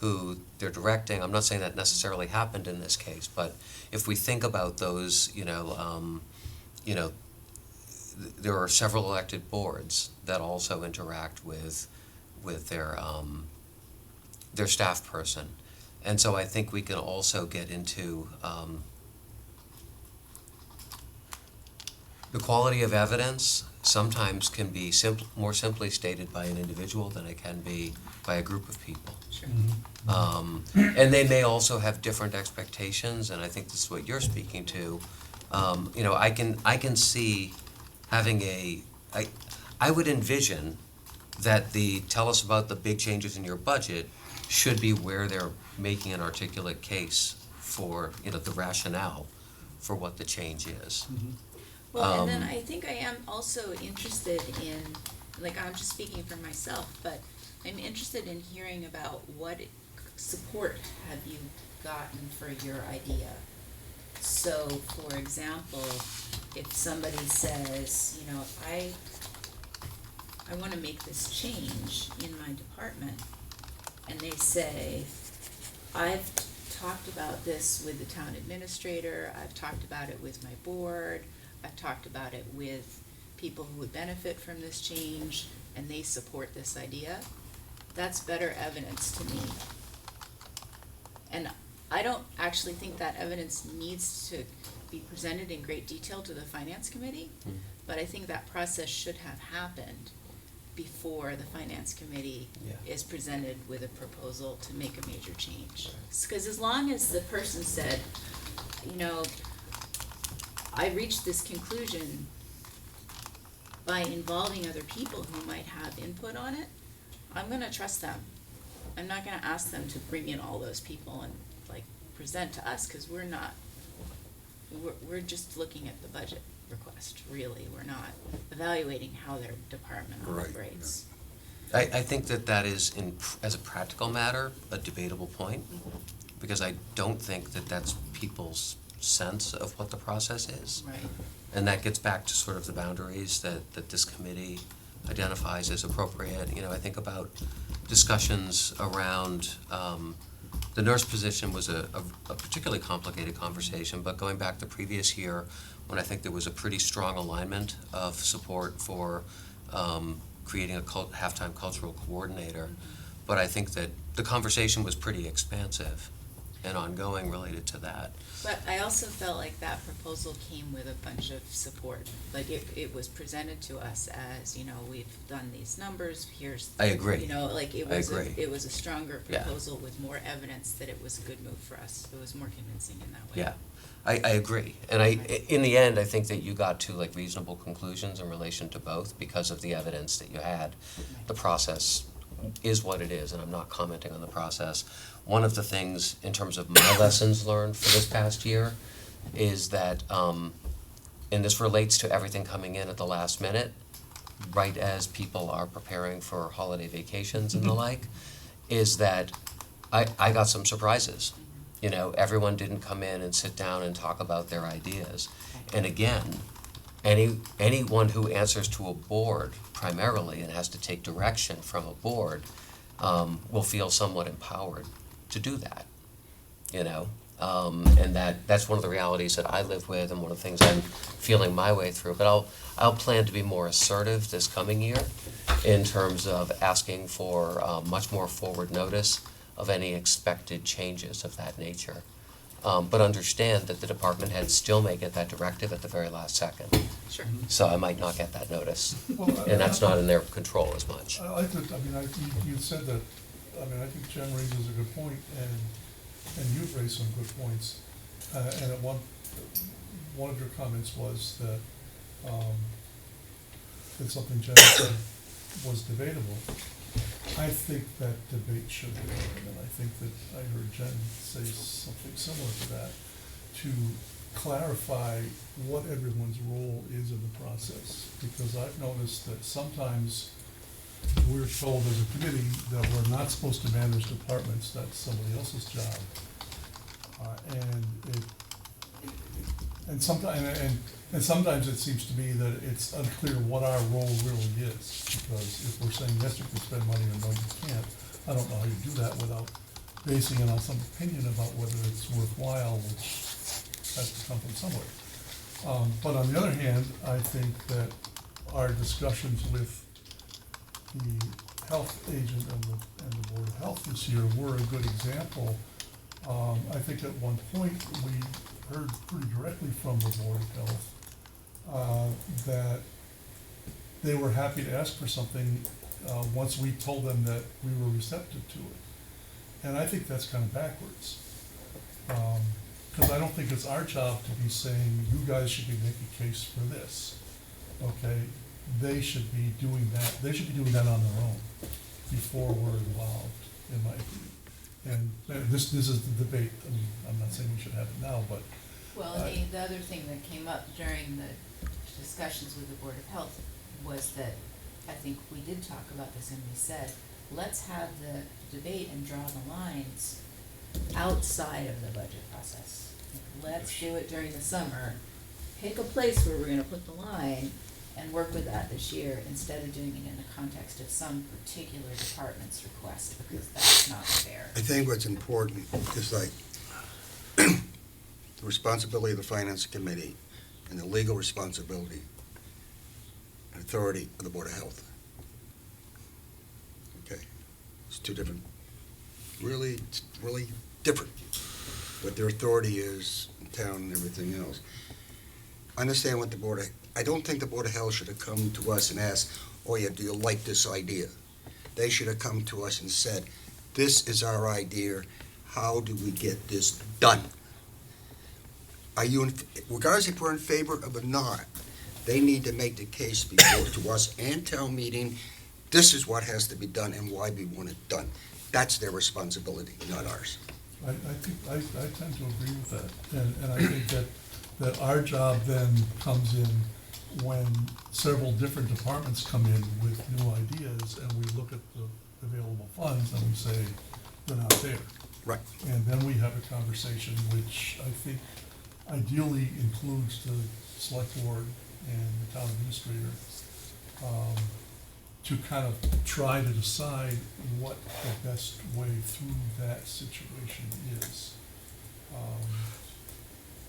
who they're directing. I'm not saying that necessarily happened in this case, but if we think about those, there are several elected boards that also interact with their staff person. And so I think we can also get into the quality of evidence sometimes can be more simply stated by an individual than it can be by a group of people. Sure. And they may also have different expectations, and I think this is what you're speaking to. I can see having I would envision that tell us about the big changes in your budget should be where they're making an articulate case for, the rationale for what the change is. Well, and then I think I am also interested in, I'm just speaking for myself, but I'm interested in hearing about what support have you gotten for your idea. So, for example, if somebody says, I wanna make this change in my department, and they say, I've talked about this with the town administrator, I've talked about it with my board, I've talked about it with people who would benefit from this change, and they support this idea, that's better evidence to me. And I don't actually think that evidence needs to be presented in great detail to the finance committee, but I think that process should have happened before the finance committee Yeah. is presented with a proposal to make a major change. Because as long as the person said, you know, I reached this conclusion by involving other people who might have input on it, I'm gonna trust them. I'm not gonna ask them to bring in all those people and like present to us, cause we're we're just looking at the budget request, really. We're not evaluating how their department Right, operates. I think that is, as a practical matter, a debatable point, because I don't think that that's people's sense of what the process is. Right. And that gets back to sort of the boundaries that this committee identifies as appropriate. You know, I think about discussions around, the nurse position was a particularly complicated conversation, but going back the previous year, when I think there was a pretty strong alignment of support for creating a halftime cultural coordinator. But I think that the conversation was pretty expansive and ongoing related to that. But I also felt like that proposal came with a bunch of support. Like it was presented to us as, you know, we've done these numbers, here's. I agree. You know, like it I was agree. it was a stronger Yeah. proposal with more evidence that it was a good move for us. It was more convincing in that way. Yeah, I agree. And in the end, I think that you got to like reasonable conclusions in relation to both because of the evidence that you had. The process is what it is, and I'm not commenting on the process. One of the things, in terms of my lessons learned for this past year, is that, and this relates to everything coming in at the last minute, right as people are preparing for holiday vacations and the like, is that I got some surprises. You know, everyone didn't come in and sit down and talk about their ideas. And again, anyone who answers to a board primarily and has to take direction from a board will feel somewhat empowered to do that, you know? And that's one of the realities that I live with and one of the things I'm feeling my way through. But I'll plan to be more assertive this coming year in terms of asking for much more forward notice of any expected changes of that nature. But understand that the department heads still may get that directive at the very last second. Sure. So I might not get that notice, Well, and that's not in their control as much. I think, I mean, you said that, I mean, I think Jen raises a good point, and you've raised some good points. And at one of your comments was that something Jen said was debatable. I think that debate should be on, and I think that I heard Jen say something similar to that, to clarify what everyone's role is in the process. Because I've noticed that sometimes we're told as a committee that we're not supposed to manage departments, that's somebody else's job. And sometimes it seems to me that it's unclear what our role really is, because if we're saying, yes, you can spend money, or no, you can't, I don't know how you do that without basing it on some opinion about whether it's worthwhile, which has to come from somewhere. But on the other hand, I think that our discussions with the health agent and the Board of Health this year were a good example. I think at one point, we heard pretty directly from the Board of Health that they were happy to ask for something once we told them that we were receptive to it. And I think that's kind of backwards. Because I don't think it's our job to be saying, you guys should be making a case for this, okay? They should be doing that, on their own before we're involved, in my opinion. And this is the debate. I mean, I'm not saying we should have it now, but Well, the other thing that came up during the discussions with the Board of Health was that, I think we did talk about this, and we said, let's have the debate and draw the lines outside of the budget process. Let's do it during the summer, pick a place where we're gonna put the line, and work with that this year, instead of doing it in the context of some particular department's request, because that's not fair. I think what's important is like the responsibility of the finance committee and the legal responsibility and authority of the Board of Health. Okay, it's two different, really different, what their authority is in town and everything else. Understand what the I don't think the Board of Health should have come to us and asked, Hoya, do you like this idea? They should have come to us and said, this is our idea, how do we get this done? Are you, regardless if we're in favor of it or not, they need to make the case before to us and town meeting, this is what has to be done and why we want it done. That's their responsibility, not ours. I think, I tend to agree with that, and I think that our job then comes in when several different departments come in with new ideas, and we look at the available funds, and we say, they're not there. Right. And then we have a conversation, which I think ideally includes the select board and the town administrator, to kind of try to decide what the best way through that situation is.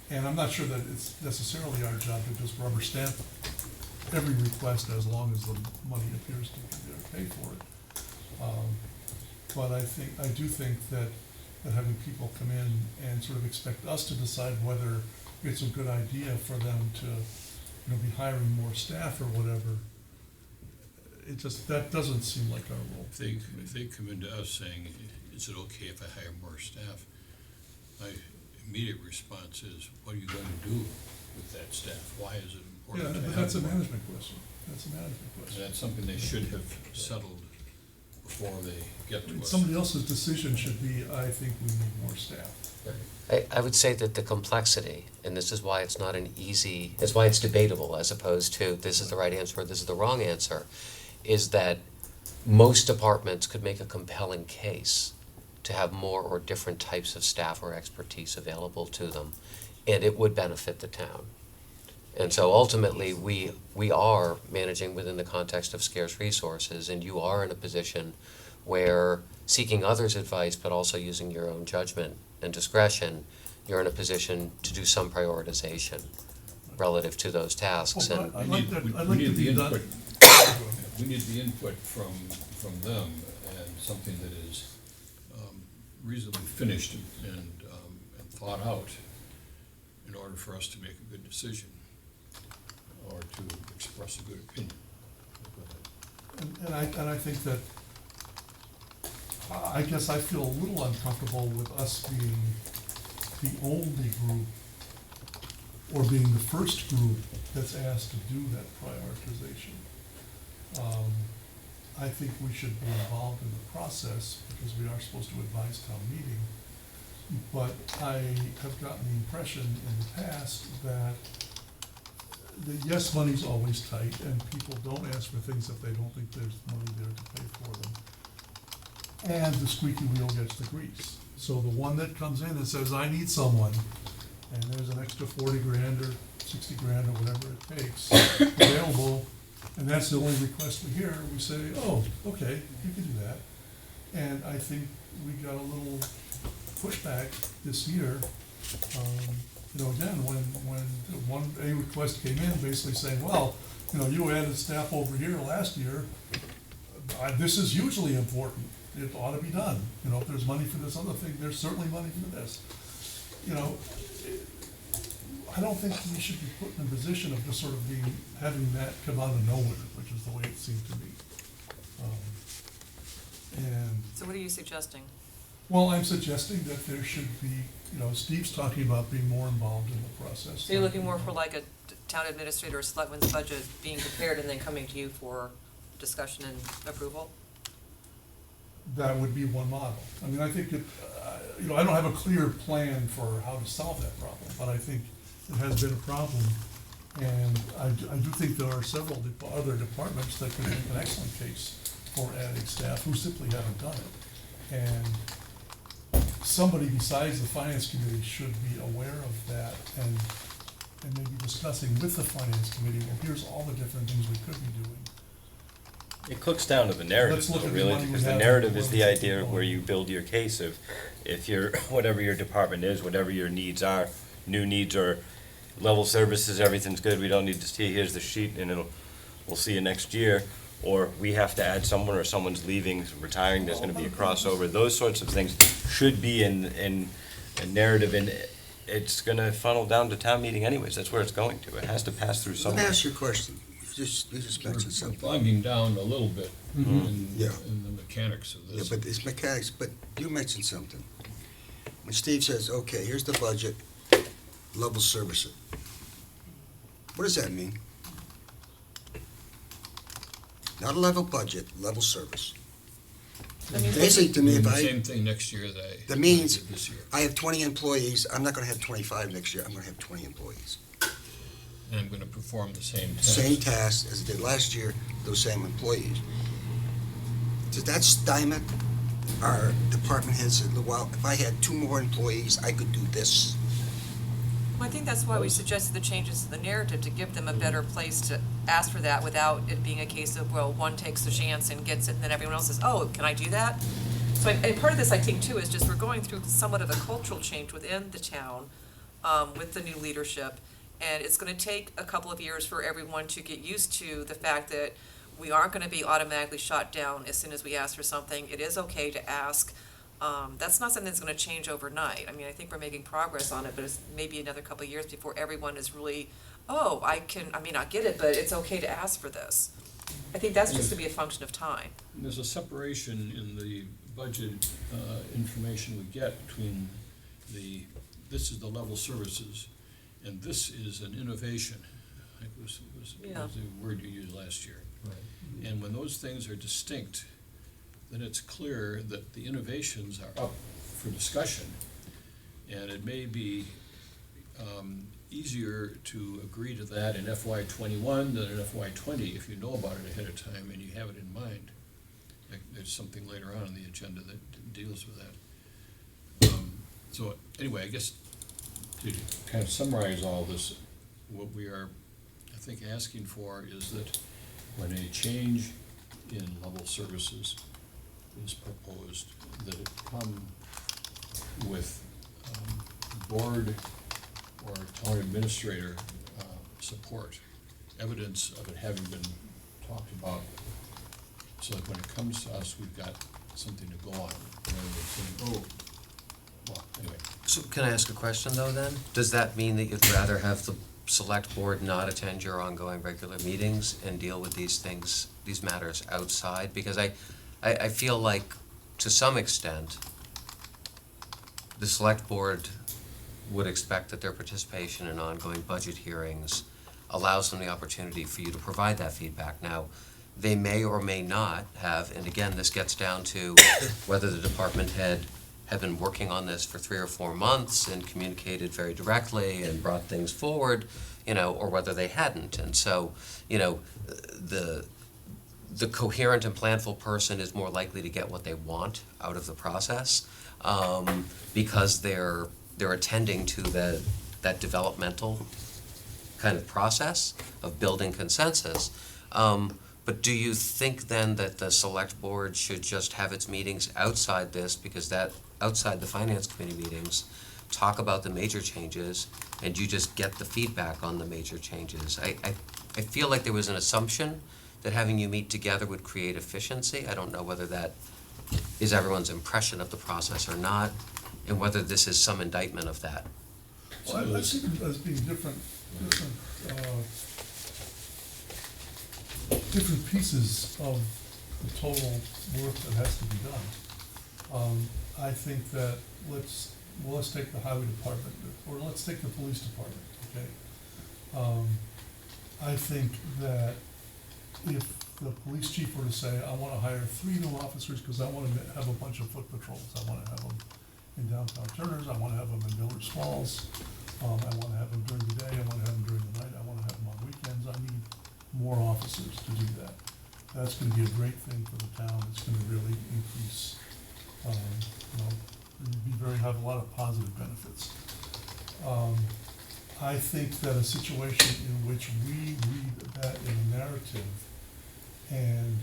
And I'm not sure that it's necessarily our job to just rubber stamp every request as long as the money appears to be there to pay for it. But I do think that having people come in and sort of expect us to decide whether it's a good idea for them to, be hiring more staff or whatever, that doesn't seem like our role. If they come into us saying, is it okay if I hire more staff? My immediate response is, what are you going to do with that staff? Why is it Yeah, important to but have that's a more? management question. That's a management And question. that's something they should have settled before they get to us. Somebody else's decision should be, I think we need more staff. I would say that the complexity, and this is why it's not an easy, it's why it's debatable as opposed to this is the right answer or this is the wrong answer, is that most departments could make a compelling case to have more or different types of staff or expertise available to them, and it would benefit the town. And so ultimately, we are managing within the context of scarce resources, and you are in a position where seeking others' advice, but also using your own judgment and discretion, you're in a position to do some prioritization relative to those tasks. Well, And I'd We like need- that- we- I'd we like need to the be done. input. We need the input from them and something that is reasonably finished and thought out in order for us to make a good decision or to express a good opinion. And I think that, I guess I feel a little uncomfortable with us being the only group or being the first group that's asked to do that prioritization. I think we should be involved in the process because we are supposed to advise town meeting. But I have gotten the impression in the past that yes, money's always tight, and people don't ask for things if they don't think there's money there to pay for them. And the squeaky wheel gets the grease. So the one that comes in and says, I need someone, and there's an extra 40 grand or 60 grand or whatever it takes available, and that's the only request we hear, we say, oh, okay, you can do that. And I think we got a little pushback this year, again, when a request came in basically saying, well, you added staff over here last year, this is hugely important, it ought to be done. If there's money for this other thing, there's certainly money for this. I don't think we should be put in a position of just sort of having that come out of nowhere, which is the way it seemed to me. So what are you suggesting? Well, I'm suggesting that there should be, Steve's talking about being more involved in the process. So you're looking more for like a town administrator or selectman's budget being prepared and then coming to you for discussion and approval? That would be one model. I mean, I think I don't have a clear plan for how to solve that problem, but I think it has been a problem. And I do think there are several other departments that could make an excellent case for adding staff who simply haven't done it. And somebody besides the finance committee should be aware of that and maybe discussing with the finance committee, well, here's all the different things we could be doing. It cooks down to the narrative, Let's look though, at the really, money we because the have narrative and is what the we idea can where do. you build your case of, if you're, whatever your department is, whatever your needs are, new needs or level services, everything's good, we don't need to see, here's the sheet, and we'll see you next year. Or we have to add someone, or someone's leaving, retiring, there's gonna be a crossover, those sorts of things should be in a narrative, and it's gonna funnel down to town meeting anyways, that's where it's going to, it has to pass through Let somewhere. me ask you a question. You just We're mentioned something. bogging down a little bit in Yeah. in the mechanics of Yeah, this. but it's mechanics, but you mentioned something. When Steve says, okay, here's the budget, level service it. What does that mean? Not a level budget, level service. That means Basically, to me, Doing if the I, same thing next year that I That means- did this year. I have 20 employees, I'm not gonna have 25 next year, I'm gonna have 20 employees. And I'm gonna perform the same task. Same task as I did last year, those same employees. Does that stymie our department heads? Well, if I had 2 more employees, I could do this. Well, I think that's why we suggested the changes to the narrative, to give them a better place to ask for that without it being a case of, well, one takes the chance and gets it, and then everyone else says, oh, can I do that? So, and part of this, I think, too, is just we're going through somewhat of a cultural change within the town, with the new leadership, and it's gonna take a couple of years for everyone to get used to the fact that we aren't gonna be automatically shot down as soon as we ask for something. It is okay to ask. That's not something that's gonna change overnight. I mean, I think we're making progress on it, but it's maybe another couple of years before everyone is really, oh, I may not get it, but it's okay to ask for this. I think that's just gonna be a function of time. There's a separation in the budget information we get between this is the level services, and this is an innovation. I think was Yeah. the word you used last year. And when those things are distinct, then it's clear that the innovations are up for discussion. And it may be easier to agree to that in FY '21 than in FY '20 if you know about it ahead of time and you have it in mind. There's something later on in the agenda that deals with that. So anyway, I guess to kind of summarize all this, what we are, I think, asking for is that when a change in level services is proposed, that it come with board or town administrator support, evidence of it having been talked about, so that when it comes to us, we've got something to go on, rather than saying, oh, well, anyway. So can I ask a question though then? Does that mean that you'd rather have the select board not attend your ongoing regular meetings and deal with these things, these matters outside? Because I feel like, to some extent, the select board would expect that their participation in ongoing budget hearings allows them the opportunity for you to provide that feedback. Now, they may or may not have, and again, this gets down to whether the department head had been working on this for 3 or 4 months and communicated very directly and brought things forward, or whether they hadn't. And so, the coherent and planful person is more likely to get what they want out of the process, because they're attending to that developmental kind of process of building consensus. But do you think then that the select board should just have its meetings outside this, because that, outside the finance committee meetings, talk about the major changes, and you just get the feedback on the major changes? I feel like there was an assumption that having you meet together would create efficiency. I don't know whether that is everyone's impression of the process or not, and whether this is some indictment of that. Well, I see it as being different pieces of the total work that has to be done. I think that let's take the highway department, or let's take the police department, okay? I think that if the police chief were to say, I wanna hire 3 new officers because I wanna have a bunch of foot patrols, I wanna have them in downtown Turners, I wanna have them in Miller's Falls, I wanna have them during the day, I wanna have them during the night, I wanna have them on weekends, I need more officers to do that. That's gonna be a great thing for the town, it's gonna really increase, have a lot of positive benefits. I think that a situation in which we read that in a narrative, and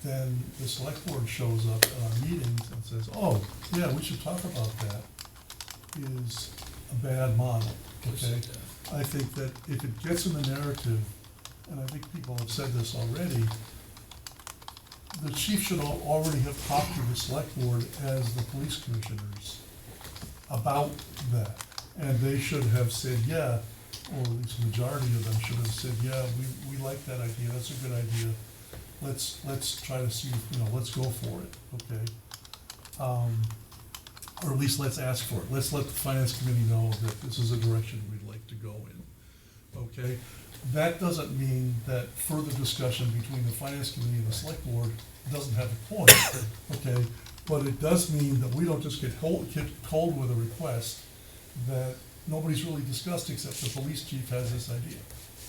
then the select board shows up at our meetings and says, oh, yeah, we should talk about that, is a bad model, okay? I think that if it gets in the narrative, and I think people have said this already, the chief should already have talked to the select board as the police commissioners about that. And they should have said, yeah, or at least the majority of them should have said, yeah, we like that idea, that's a good idea. Let's try to see, let's go for it, okay? Or at least let's ask for it. Let's let the finance committee know that this is a direction we'd like to go in, okay? That doesn't mean that further discussion between the finance committee and the select board doesn't have a point, okay? But it does mean that we don't just get cold with a request that nobody's really discussed except the police chief has this idea.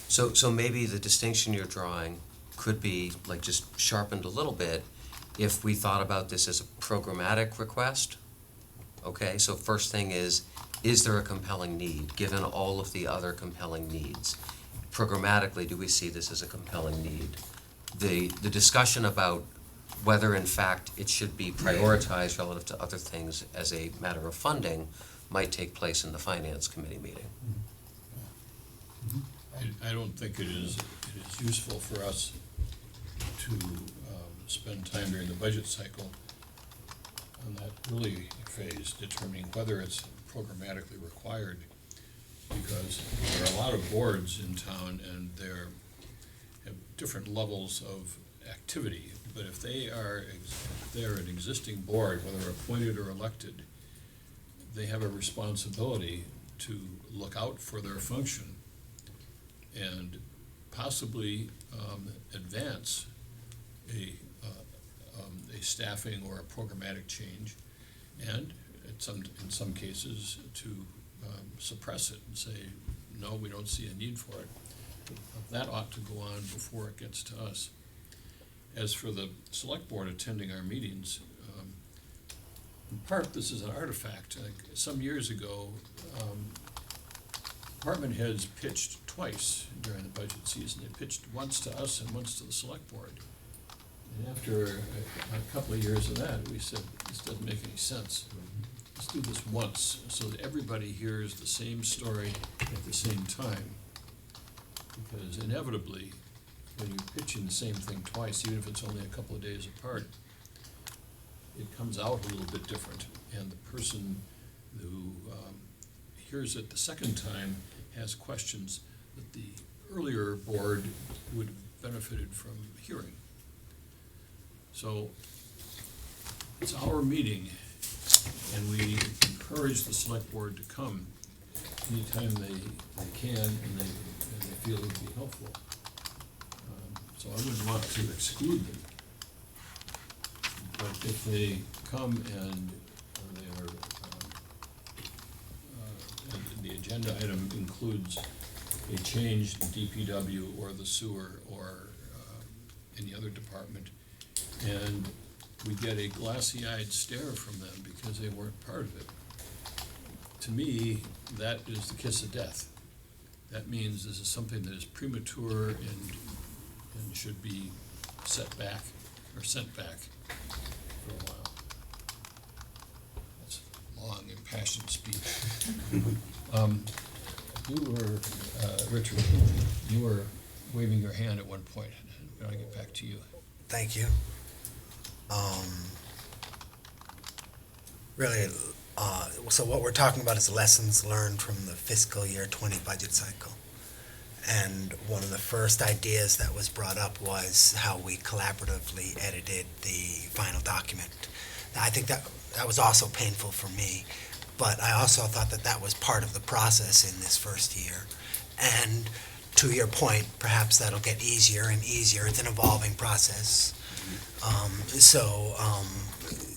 So maybe the distinction you're drawing could be like just sharpened a little bit if we thought about this as a programmatic request. Okay, so first thing is there a compelling need, given all of the other compelling needs? Programmatically, do we see this as a compelling need? The discussion about whether in fact it should be prioritized relative to other things as a matter of funding might take place in the finance committee meeting. I don't think it is useful for us to spend time during the budget cycle on that early phase determining whether it's programmatically required, because there are a lot of boards in town and have different levels of activity. But if they're an existing board, whether appointed or elected, they have a responsibility to look out for their function and possibly advance a staffing or a programmatic change, and in some cases to suppress it and say, no, we don't see a need for it. That ought to go on before it gets to us. As for the select board attending our meetings, in part, this is an artifact. Some years ago, department heads pitched twice during the budget season. They pitched once to us and once to the select board. And after a couple of years of that, we said, this doesn't make any sense. Let's do this once so that everybody hears the same story at the same time. Because inevitably, when you're pitching the same thing twice, even if it's only a couple of days apart, it comes out a little bit different. And the person who hears it the second time has questions that the earlier board would have benefited from hearing. So it's our meeting, and we encourage the select board to come anytime they can and they feel it would be helpful. So I wouldn't want to exclude them. But if they come and they are, and the agenda item includes a change in DPW or the sewer or any other department, and we get a glassy-eyed stare from them because they weren't part of it, to me, that is the kiss of death. That means this is something that is premature and should be set back or sent back for a while. That's long, impassioned speech. You were, Richard, you were waving your hand at one point. I want to get back to you. Thank you. Really, so what we're talking about is lessons learned from the fiscal year 20 budget cycle. And one of the first ideas that was brought up was how we collaboratively edited the final document. I think that was also painful for me, but I also thought that was part of the process in this first year. And to your point, perhaps that'll get easier and easier. It's an evolving process.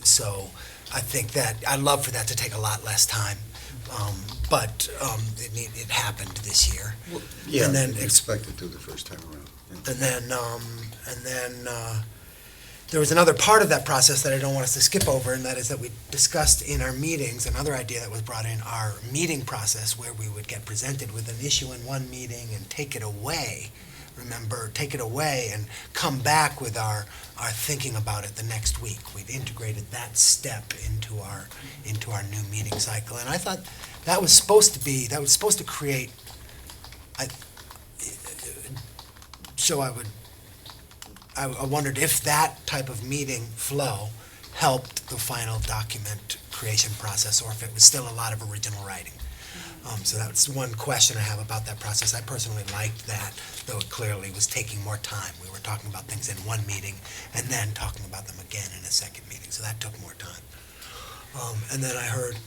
So I think that I'd love for that to take a lot less time, but it happened this year. Yeah, And then expected to the first time around. Yeah. And then there was another part of that process that I don't want us to skip over, and that is that we discussed in our meetings, another idea that was brought in our meeting process, where we would get presented with an issue in one meeting and take it away. Remember, take it away and come back with our thinking about it the next week. We'd integrated that step into our new meeting cycle, and I thought that was supposed to create. I wondered if that type of meeting flow helped the final document creation process, or if it was still a lot of original writing. So that's one question I have about that process. I personally liked that, though it clearly was taking more time. We were talking about things in one meeting and then talking about them again in a second meeting, so that took more time. And then I heard,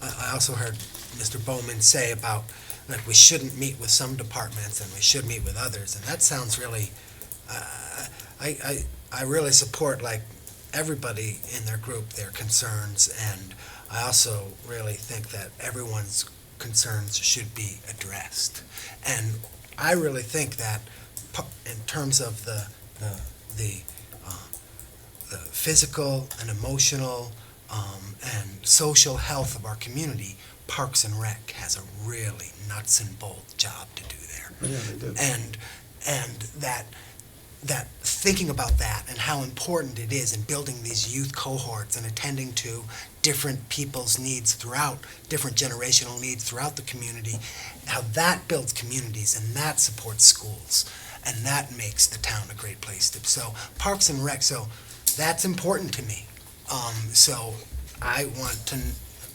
I also heard Mr. Bowman say about, like, we shouldn't meet with some departments and we should meet with others, and that sounds really, I really support, like, everybody in their group, their concerns, and I also really think that everyone's concerns should be addressed. And I really think that in terms of the physical and emotional and social health of our community, Parks and Rec has a really nuts and bolts job to do there. Yeah, they do. And that thinking about that and how important it is in building these youth cohorts and attending to different people's needs throughout, different generational needs throughout the community, how that builds communities and that supports schools. And that makes the town a great place to, so Parks and Rec, so that's important to me. So I want to,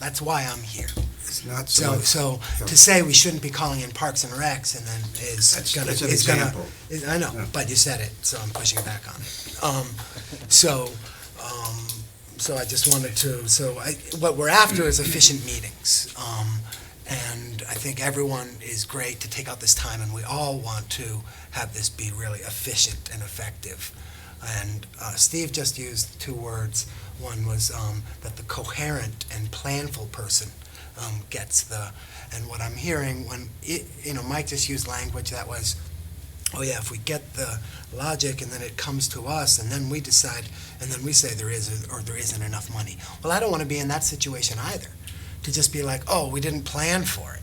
that's why I'm here. It's not so much. So to say we shouldn't be calling in Parks and Recs and then That's an example. I know, Yeah. but you said it, so I'm pushing back on it. So I just wanted to, what we're after is efficient meetings. And I think everyone is great to take out this time, and we all want to have this be really efficient and effective. And Steve just used two words. One was that the coherent and planful person gets the, and what I'm hearing when, Mike just used language that was, oh yeah, if we get the logic and then it comes to us and then we decide, and then we say there is or there isn't enough money. Well, I don't want to be in that situation either, to just be like, oh, we didn't plan for it.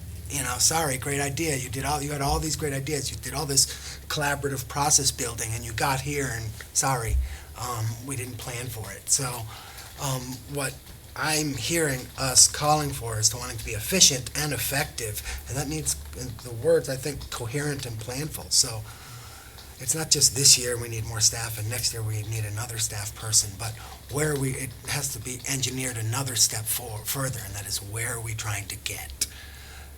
Sorry, great idea. You had all these great ideas. You did all this collaborative process building and you got here and sorry, we didn't plan for it. So what I'm hearing us calling for is to wanting to be efficient and effective, and that needs, in the words, I think, coherent and planful. So it's not just this year we need more staff and next year we need another staff person, but it has to be engineered another step further, and that is where are we trying to get.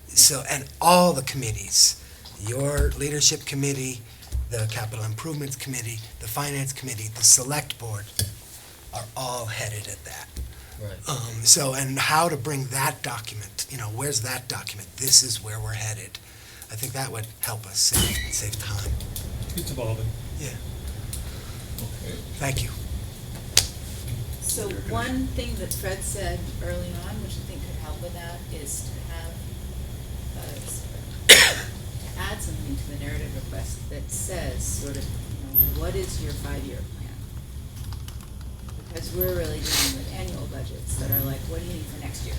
So, and all the committees, your leadership committee, the capital improvements committee, the finance committee, the select board are all headed at that. Right. And how to bring that document, where's that document? This is where we're headed. I think that would help us save time. It's evolving. Yeah, Okay. thank you. So one thing that Fred said early on, which I think could help with that, is to have, to add something to the narrative request that says sort of, what is your 5-year plan? Because we're really dealing with annual budgets that are like, what do you need for next year?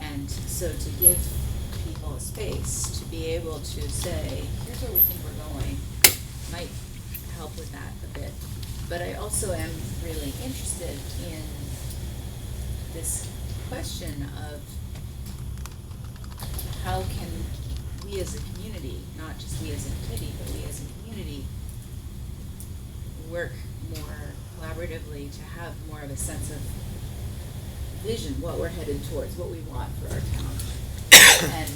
And so to give people a space to be able to say, here's where we think we're going, might help with that a bit. But I also am really interested in this question of how can we as a community, not just we as a committee, but we as a community, work more collaboratively to have more of a sense of vision, what we're headed towards, what we want for our town. And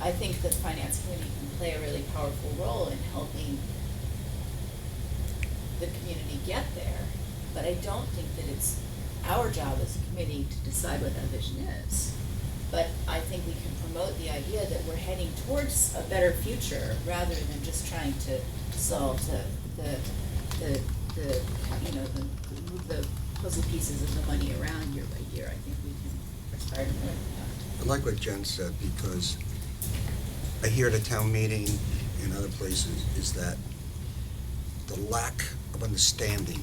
I think the finance committee can play a really powerful role in helping the community get there, but I don't think that it's our job as a committee to decide what that vision is. But I think we can promote the idea that we're heading towards a better future rather than just trying to solve move the puzzle pieces of the money around year by year. I think we can aspire to more than that. I like what Jen said, because I hear at a town meeting in other places is that the lack of understanding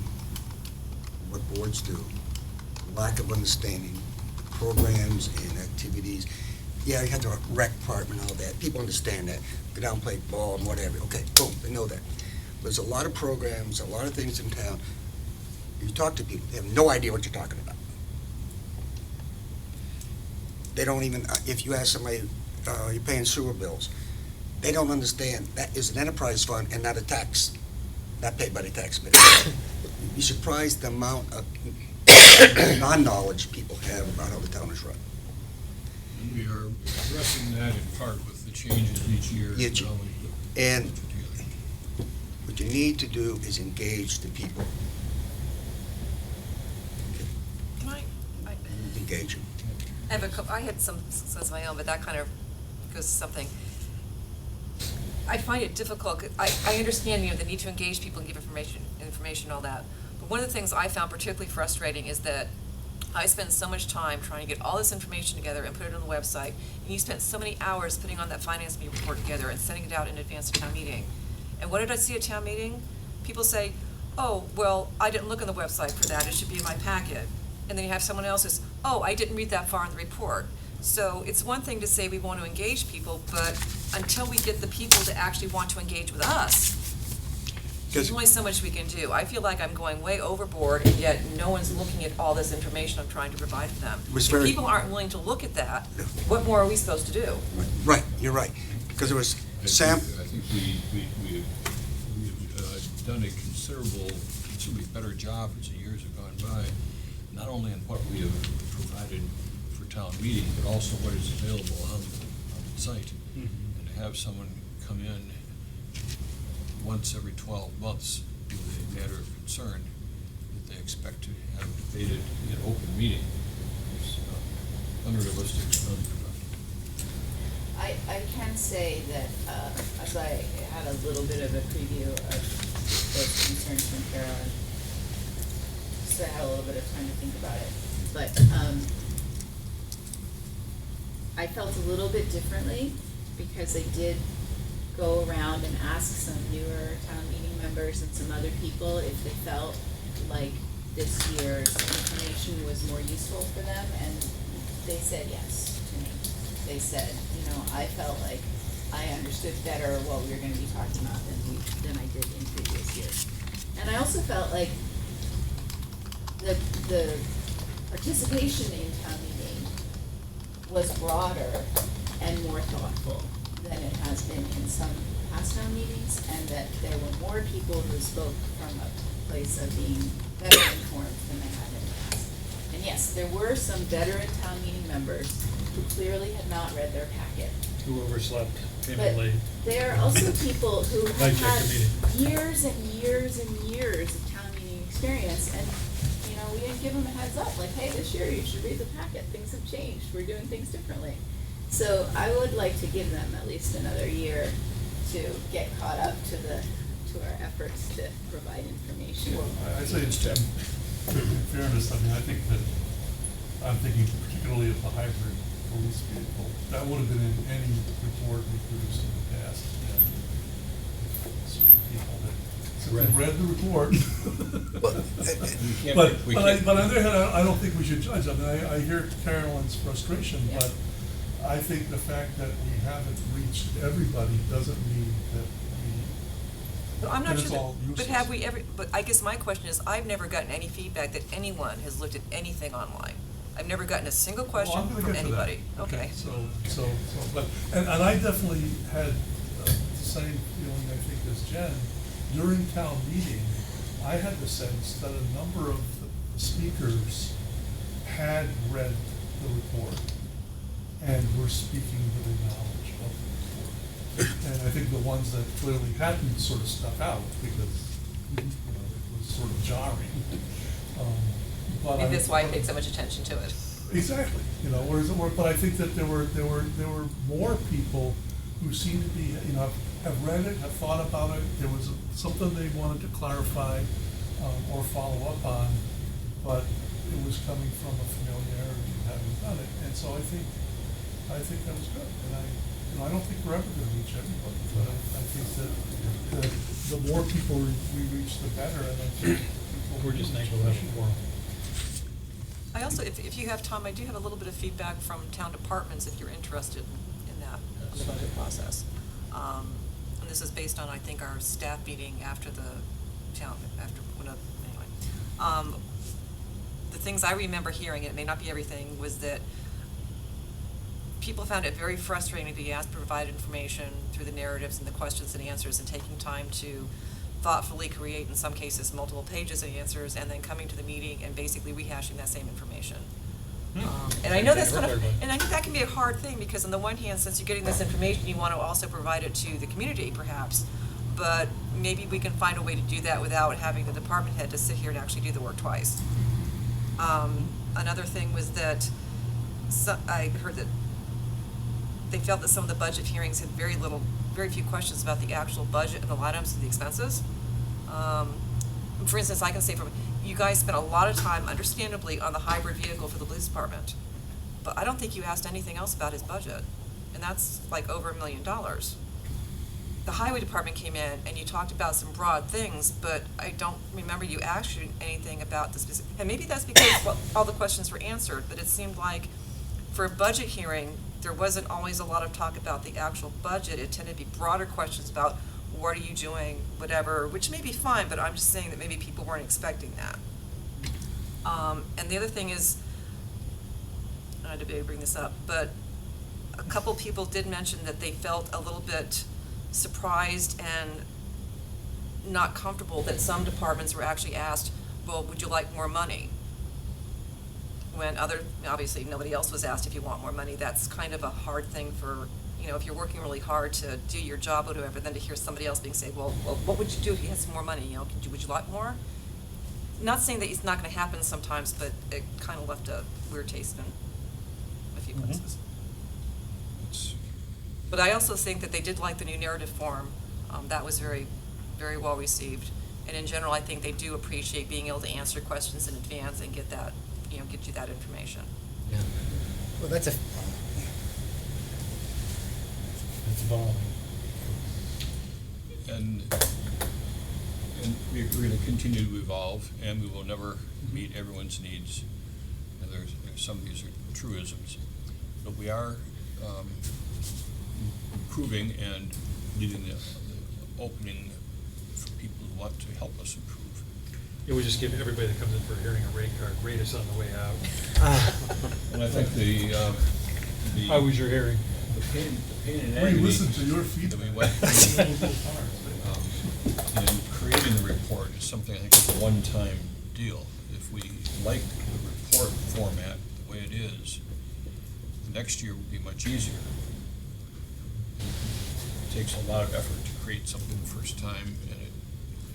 what boards do, lack of understanding the programs and activities. Yeah, you have the rec department and all that. People understand that. Go down and play ball and whatever. Okay, boom, they know that. There's a lot of programs, a lot of things in town. You talk to people, they have no idea what you're talking about. They don't even, if you ask somebody, you're paying sewer bills, they don't understand that is an enterprise fund and not a tax, not paid by the taxpayer. You're surprised the amount of non-knowledge people have. have about how the town is run. And we are addressing that in part with the changes each year. Yeah, not only the and- budget together. What you need to do is engage the people, Can I engage them. I had some sense of my own, but that kind of goes to something. I find it difficult, I understand, the need to engage people and give information and all that. But one of the things I found particularly frustrating is that I spend so much time trying to get all this information together and put it on the website, and you spent so many hours putting on that finance meeting report together and sending it out in advance of town meeting. And what did I see at town meeting? People say, oh, well, I didn't look on the website for that, it should be in my packet. And then you have someone else who's, oh, I didn't read that far in the report. So it's one thing to say we want to engage people, but until we get the people to actually want to engage with us, there's only so much we can do. I feel like I'm going way overboard, and yet no one's looking at all this information I'm trying to provide to them. was If very- people aren't willing to look at that, what more are we supposed to do? Right, you're right, because it was Sam, I think we've done a considerably better job as the years have gone by, not only in what we have provided for town meeting, but also what is available on the site. And to have someone come in once every 12 months with a matter of concern that they expect to have debated in open meeting is unrealistic and unproductive. I can say that, as I had a little bit of a preview of those concerns from Carolyn, so I had a little bit of time to think about it, but, I felt a little bit differently, because I did go around and ask some newer town meeting members and some other people if they felt like this year's information was more useful for them, and they said yes to me. They said, I felt like I understood better what we were gonna be talking about than I did in previous years. And I also felt like the participation in town meeting was broader and more thoughtful than it has been in some past town meetings, and that there were more people who spoke from a place of being better informed than they had in the past. And yes, there were some veteran town meeting members who clearly had not read their packet. Who overslept, came But in late. there are also people who have Hijacked the had meeting. years and years and years of town meeting experience, and, we didn't give them a heads up, like, hey, this year you should read the packet, things have changed, we're doing things differently. So I would like to give them at least another year to get caught up to our efforts to provide information. Well, I say it's, in fairness, I think that, I'm thinking particularly of the hybrid police vehicle. That would have been in any report we produced in the past. And certain people that simply read the report. But on the other hand, I don't think we should judge. I mean, I hear Carolyn's frustration, Yeah. but I think the fact that we haven't reached everybody doesn't mean that But I'm Then not it's sure all that, but useless. have we ever, but I guess my question is, I've never gotten any feedback that anyone has looked at anything online. I've never gotten a single Well, question I'm gonna from get to that. anybody. Okay. And I definitely had the same feeling, I think, as Jen. During town meeting, I had the sense that a number of the speakers had read the report and were speaking to their knowledge of the report. And I think the ones that clearly hadn't sort of stuck out because, it was sort of jarring. Maybe that's why I paid so much attention to it. Exactly, but I think that there were more people who seemed to be, have read it, have thought about it, there was something they wanted to clarify, or follow up on, but it was coming from a familiarity of having done it, and so I think that was good, and I don't think we're ever gonna reach everybody, but I think that the more people we reach, the better, and I think people. We're just thankful to have a forum. I also, if you have time, I do have a little bit of feedback from town departments if you're interested in that, in the budget process. And this is based on, I think, our staff meeting after anyway. The things I remember hearing, it may not be everything, was that people found it very frustrating to be asked to provide information through the narratives and the questions and answers, and taking time to thoughtfully create, in some cases, multiple pages of answers, and then coming to the meeting and basically rehashing that same information. And I know that's kind of, Everybody. and I think that can be a hard thing, because on the one hand, since you're getting this information, you want to also provide it to the community perhaps. But maybe we can find a way to do that without having the department head to sit here and actually do the work twice. Another thing was that I heard that they felt that some of the budget hearings had very few questions about the actual budget and the line items and the expenses. For instance, I can say you guys spent a lot of time, understandably, on the hybrid vehicle for the police department. But I don't think you asked anything else about his budget, and that's like over $1 million. The highway department came in and you talked about some broad things, but I don't remember you asking anything about the specific, and maybe that's because all the questions were answered, but it seemed like for a budget hearing, there wasn't always a lot of talk about the actual budget. It tended to be broader questions about what are you doing, whatever, which may be fine, but I'm just saying that maybe people weren't expecting that. And the other thing is, I don't know to bring this up, but a couple people did mention that they felt a little bit surprised and not comfortable that some departments were actually asked, well, would you like more money? When obviously nobody else was asked if you want more money. That's kind of a hard thing for, if you're working really hard to do your job or whatever, then to hear somebody else being say, well, what would you do if you had some more money? Would you like more? Not saying that it's not going to happen sometimes, but it kind of left a weird taste in a few places. But I also think that they did like the new narrative form. That was very, very well received. And in general, I think they do appreciate being able to answer questions in advance and get that, get you that information. Yeah. Well, that's a, It's evolving. And we're going to continue to evolve, and we will never meet everyone's needs. And there's some of these are truisms, but we are improving and leaving the opening for people who want to help us improve. Yeah, we just give everybody that comes in for a hearing a rate card, rate us on the way out. And I think How was your hearing? the pain and We agony listen to your that we feedback. went through in creating the report is something I think is a one-time deal. If we like the report format the way it is, the next year will be much easier. It takes a lot of effort to create something the first time, and it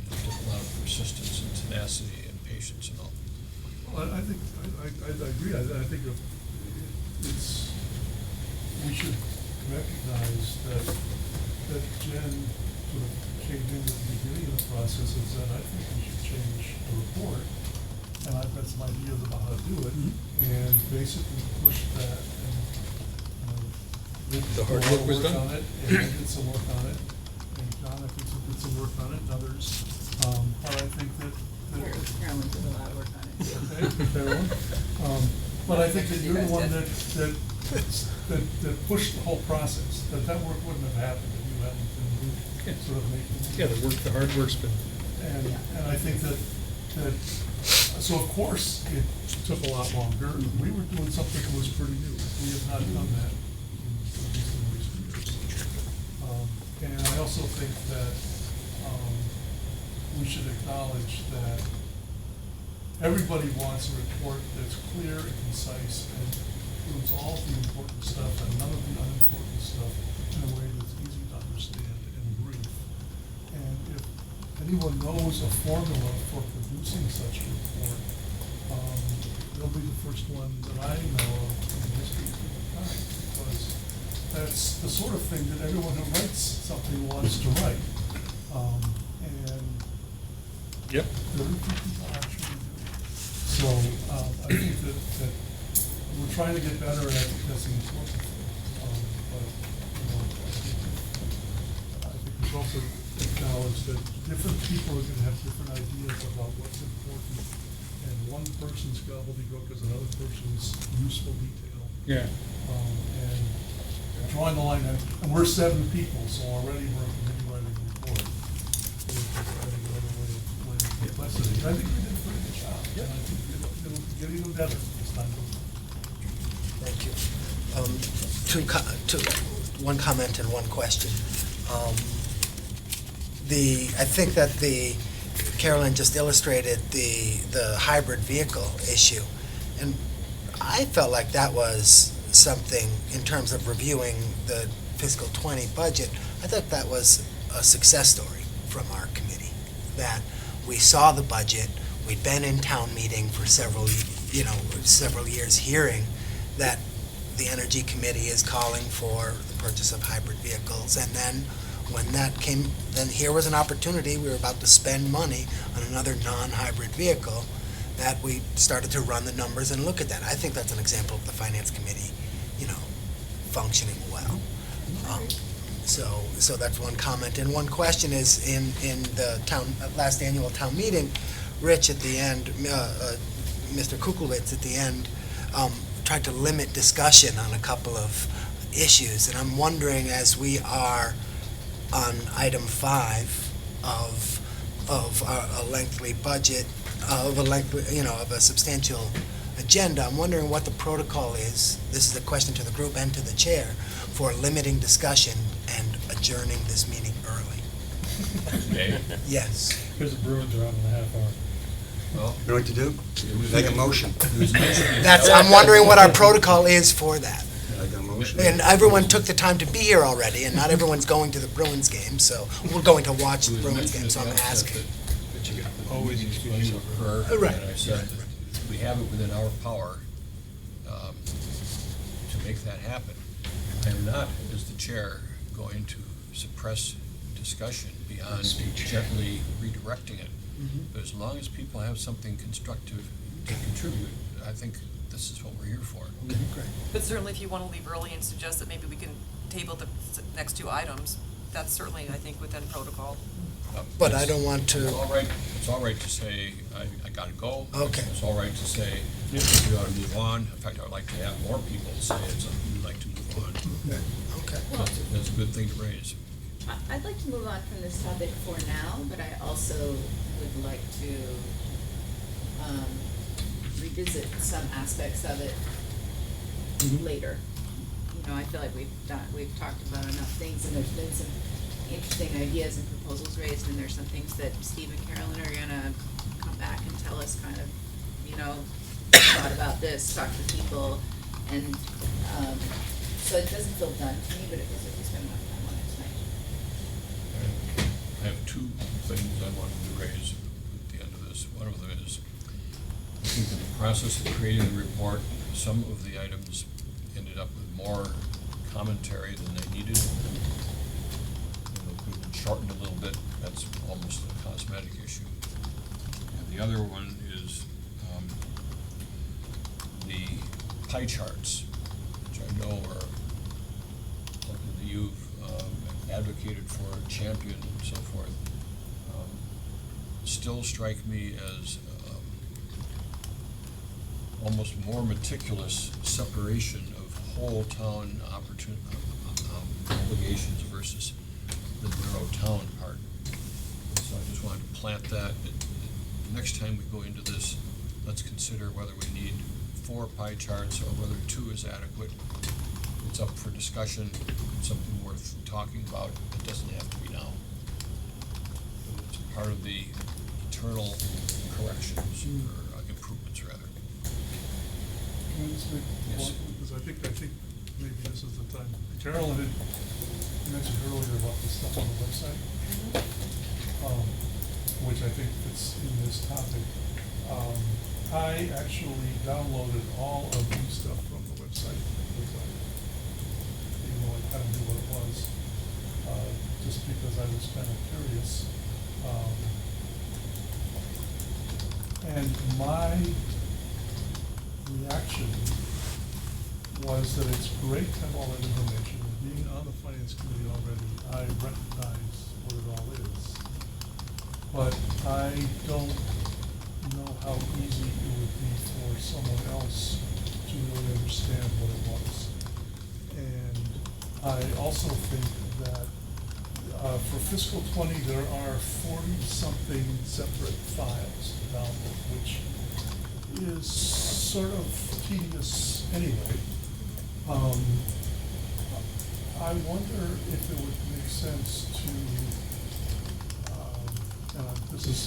takes a lot of persistence and tenacity and patience and all. Well, I think, I agree, I think it's, we should recognize that Jen sort of came in at the beginning of the process and said, I think we should change the report. And I've got some ideas about how to do it, and basically push that and, The hard work was done. On it, and I did some work on it, and John, I think, did some work on it, and others. But I think that. Carolyn did a lot of work on it. Okay, Carolyn. But I think that you're the one that pushed the whole process, that work wouldn't have happened if you hadn't been sort of making. Yeah, the hard work's been. And I think that, so of course, it took a lot longer. We were doing something that was pretty new. We have not done that in recent years. And I also think that we should acknowledge that everybody wants a report that's clear and concise and includes all the important stuff and none of the unimportant stuff in a way that's easy to understand and brief. And if anyone knows a formula for producing such a report, they'll be the first one that I know of in the history of humankind, because that's the sort of thing that everyone who writes something wants to write. And Yep. very few people actually do. So, I think that we're trying to get better at it, that's an important thing. But, I think we've also acknowledged that different people are gonna have different ideas about what's important. And one person's gobbledygook is another person's useful detail. Yeah. And drawing the line, and we're 7 people, so already we're committee writing a report. I think we did a pretty good job. Yeah. And I think it'll get even better as time goes on. Thank you. One comment and one question. I think that Carolyn just illustrated the hybrid vehicle issue. And I felt like that was something, in terms of reviewing the fiscal '20 budget, I thought that was a success story from our committee. That we saw the budget, we'd been in town meeting for several years, hearing that the Energy Committee is calling for the purchase of hybrid vehicles, and then when that came, then here was an opportunity, we were about to spend money on another non-hybrid vehicle, that we started to run the numbers and look at that. I think that's an example of the Finance Committee, functioning well. So that's one comment. And one question is, in the last annual town meeting, Rich at the end, Mr. Kukulitz at the end, tried to limit discussion on a couple of issues. And I'm wondering, as we are on item 5 of a lengthy budget, of a substantial agenda, I'm wondering what the protocol is. This is a question to the group and to the chair, for limiting discussion and adjourning this meeting early. Okay. Yes. Because the Bruins are out in a half hour. Well, You know what to do? Make a motion. I'm wondering what our protocol is for that. Make a motion. And everyone took the time to be here already, and not everyone's going to the Bruins game, so we're going to watch the Bruins game, so I'm asking. That you always these things occur. Right. And I said, we have it within our power to make that happen. I am not, as the chair, going to suppress discussion beyond gently redirecting it. But as long as people have something constructive to contribute, I think this is what we're here for. But certainly if you want to leave early and suggest that maybe we can table the next 2 items, that's certainly, I think, within protocol. But I don't want to. It's all right to say, I gotta go. Okay. It's all right to say, we ought to move on. In fact, I'd like to have more people say it's, we'd like to move on. Okay. That's a good thing to raise. I'd like to move on from this topic for now, but I also would like to revisit some aspects of it later. I feel like we've talked about enough things, and there's been some interesting ideas and proposals raised, and there's some things that Steve and Carolyn are gonna come back and tell us kind of, thought about this, talk to people, and so it doesn't feel done to me, but it feels like we spent enough time on it tonight. I have 2 things I wanted to raise at the end of this. One of them is, I think in the process of creating the report, some of the items ended up with more commentary than they needed. Could have been shortened a little bit. That's almost a cosmetic issue. And the other one is the pie charts, which I know are something that you've advocated for, championed, and so forth, still strike me as almost more meticulous separation of whole town obligations versus the narrow town part. So I just wanted to plant that. Next time we go into this, let's consider whether we need 4 pie charts or whether 2 is adequate. It's up for discussion, something worth talking about. It doesn't have to be now. It's part of the internal corrections or improvements, rather. Can I just make Yes. one, because I think maybe this is the time. Carolyn had mentioned earlier about the stuff on the website, which I think fits in this topic. I actually downloaded all of the stuff from the website, because even though I kind of knew what it was, just because I was kind of curious. And my reaction was that it's great to have all that information. Being on the finance committee already, I recognize what it all is. But I don't know how easy it would be for someone else to really understand what it was. And I also think that for fiscal '20, there are 40-something separate files to download, which is sort of tedious anyway. I wonder if it would make sense to, and this is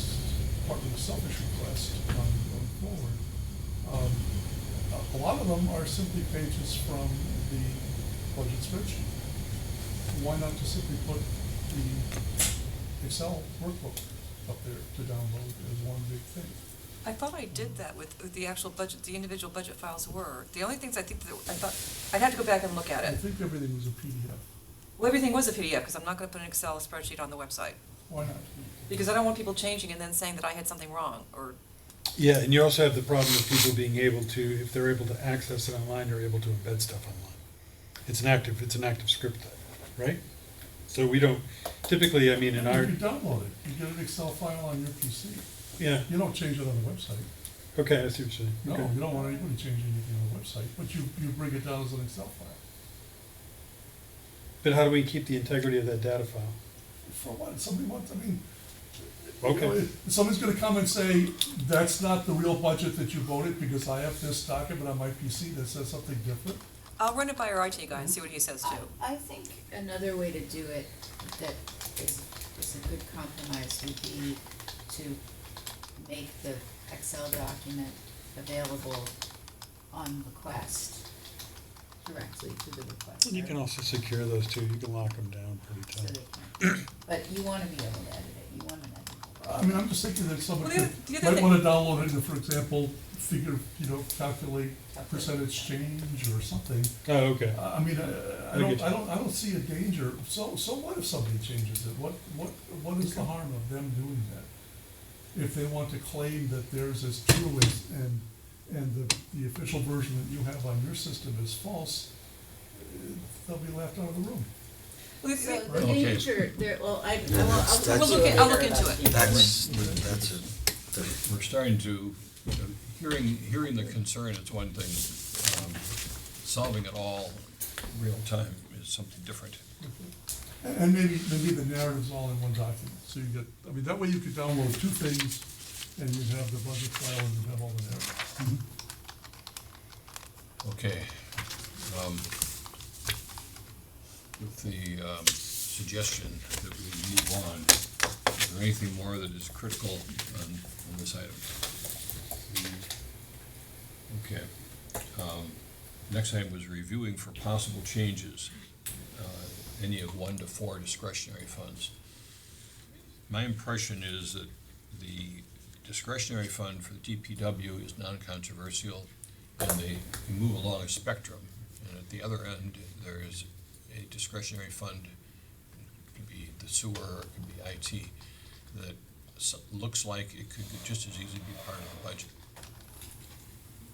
partly a selfish request going forward, A lot of them are simply pages from the budget spreadsheet. Why not just simply put the Excel workbook up there to download as one big thing? I thought I did that with the actual budget, the individual budget files were. The only things I think that, I thought, I'd have to go back and look at I it. think everything was a PDF. Well, everything was a PDF, because I'm not gonna put an Excel spreadsheet on the website. Why not? Because I don't want people changing and then saying that I had something wrong, or, Yeah, and you also have the problem of people being able to, if they're able to access it online, they're able to embed stuff online. It's an active script type, right? So we don't, typically, I mean, in our, You download it, you get an Excel file on your PC. yeah, You don't change it on the website. okay, I see what you're saying. No, Okay. you don't want anybody changing anything on the website, but you bring it down as an Excel file. But how do we keep the integrity of that data file? For what? Somebody wants, I mean, Okay. you know, somebody's gonna come and say, that's not the real budget that you voted because I have this document on my PC that says something different. I'll run it by our IT guy and see what he says too. I think another way to do it that is a good compromise would be to make the Excel document available on request, directly to the requester. And you can also secure those too, you can lock them down pretty So tight. they can, but you wanna be able to edit it, you want an edit. I mean, I'm just thinking that somebody Well, the other might thing- wanna download it and, for example, calculate percentage change or something. Oh, okay. I mean, I get you. I don't see a danger, so what if somebody changes it? What is the harm of them doing that? If they want to claim that theirs is true and the official version that you have on your system is false, they'll be left out of the room. Well, So it- the Okay. danger, there, well, I'll that's- talk to We'll look you at- I'll later look into about it. the- That's a, We're starting to, hearing the concern is one thing, solving it all real time is something different. And maybe the narrative's all in one document, so you get, I mean, that way you could download two things, and you'd have the budget file and you'd have all the narrative. Okay. With the suggestion that we move on, is there anything more that is critical on this item? Okay. Next item was reviewing for possible changes, any of 1 to 4 discretionary funds. My impression is that the discretionary fund for the DPW is non-controversial, and they move along a spectrum. And at the other end, there is a discretionary fund, it could be the sewer, or it could be IT, that looks like it could just as easily be part of the budget.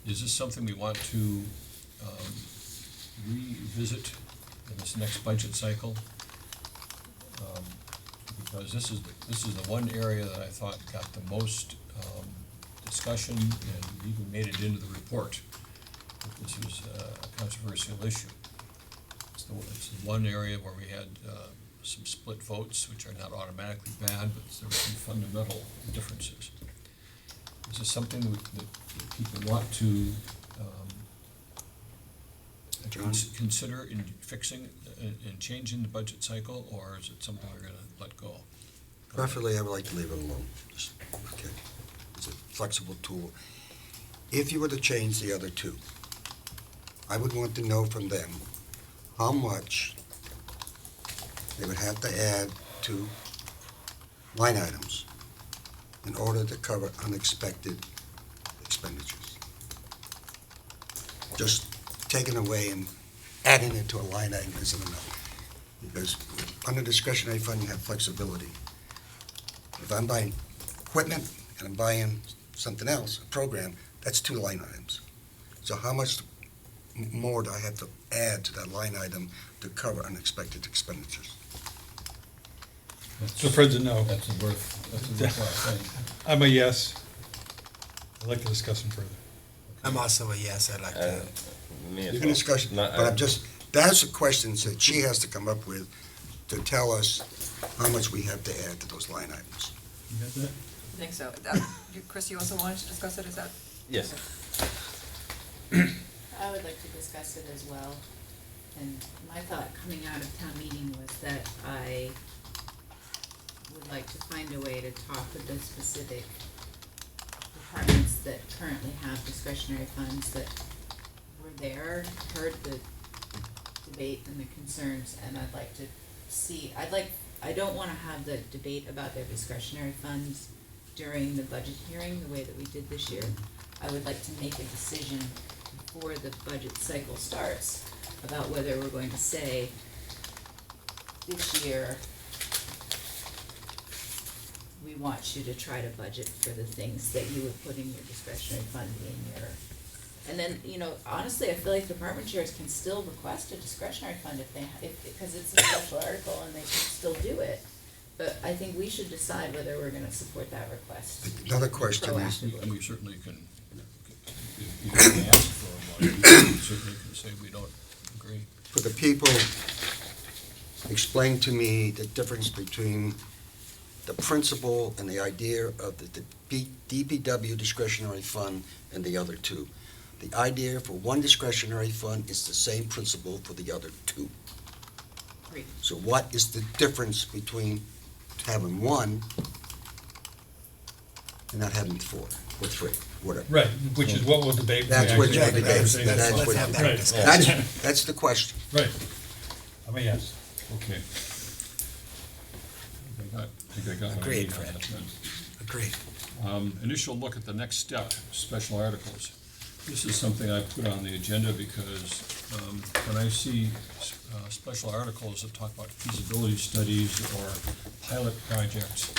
Is this something we want to revisit in this next budget cycle? Because this is the one area that I thought got the most discussion and even made it into the report. This was a controversial issue. It's the one area where we had some split votes, which are not automatically bad, but there were some fundamental differences. Is this something that people want to John? consider in fixing and changing the budget cycle, or is it something we're gonna let go? preferably I would like to leave it alone. Just, okay. It's a flexible tool. If you were to change the other two, I would want to know from them how much they would have to add to line items in order to cover unexpected expenditures. Just taking away and adding it to a line item isn't enough. Because under discretionary fund, you have flexibility. If I'm buying equipment and I'm buying something else, a program, that's 2 line items. So how much more do I have to add to that line item to cover unexpected expenditures? So Fred's a no. That's a worthwhile thing. I'm a yes. I'd like to discuss them further. I'm also a yes, I'd like to. You can discuss, but I'm just, that's the questions that she has to come up with to tell us how much we have to add to those line items. You got that? I think so. Chris, you also wanted to discuss it, is that? Yes. I would like to discuss it as well. And my thought coming out of town meeting was that I would like to find a way to talk with the specific departments that currently have discretionary funds that there, heard the debate and the concerns, and I'd like to see, I don't wanna have the debate about their discretionary funds during the budget hearing, the way that we did this year. I would like to make a decision before the budget cycle starts about whether we're going to say this year, we want you to try to budget for the things that you would put in your discretionary fund in your. And then, honestly, I feel like department chairs can still request a discretionary fund because it's a special article and they can still do it. But I think we should decide whether we're gonna support that request. Another question is, proactively. And we certainly can, if you can ask for one, we certainly can say we don't agree. for the people, explain to me the difference between the principle and the idea of the DPW discretionary fund and the other two. The idea for one discretionary fund is the same principle for the other two. Agreed. So what is the difference between having one and not having four, or three, whatever? Right, which is what we'll debate. That's what we you're actually have the debating. conversation. That's Let's what- have that Right. discussion. That's the question. Right. I mean, yes. Okay. I think I got what I Agreed, need on Fred. that then. Agreed. Initial look at the next step, special articles. This is something I put on the agenda because when I see special articles that talk about feasibility studies or pilot projects,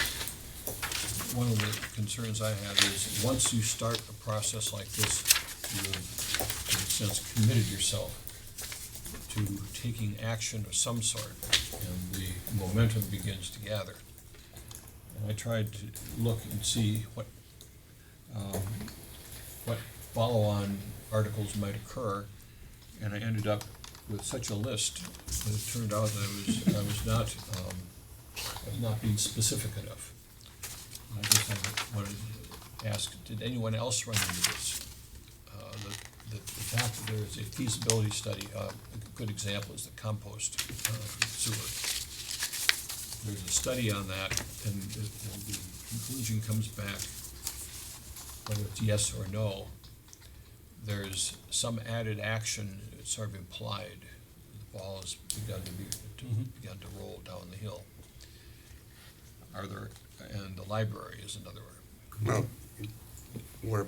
one of the concerns I have is once you start a process like this, you have, in a sense, committed yourself to taking action of some sort, and the momentum begins to gather. And I tried to look and see what follow-on articles might occur, and I ended up with such a list that it turned out that I was not being specific enough. I guess I wanted to ask, did anyone else run into this? The fact that there is a feasibility study, a good example is the compost sewer. There's a study on that, and the conclusion comes back, whether it's yes or no, there's some added action, it's sort of implied. The ball has begun to roll down the hill. And the library is another one. Well,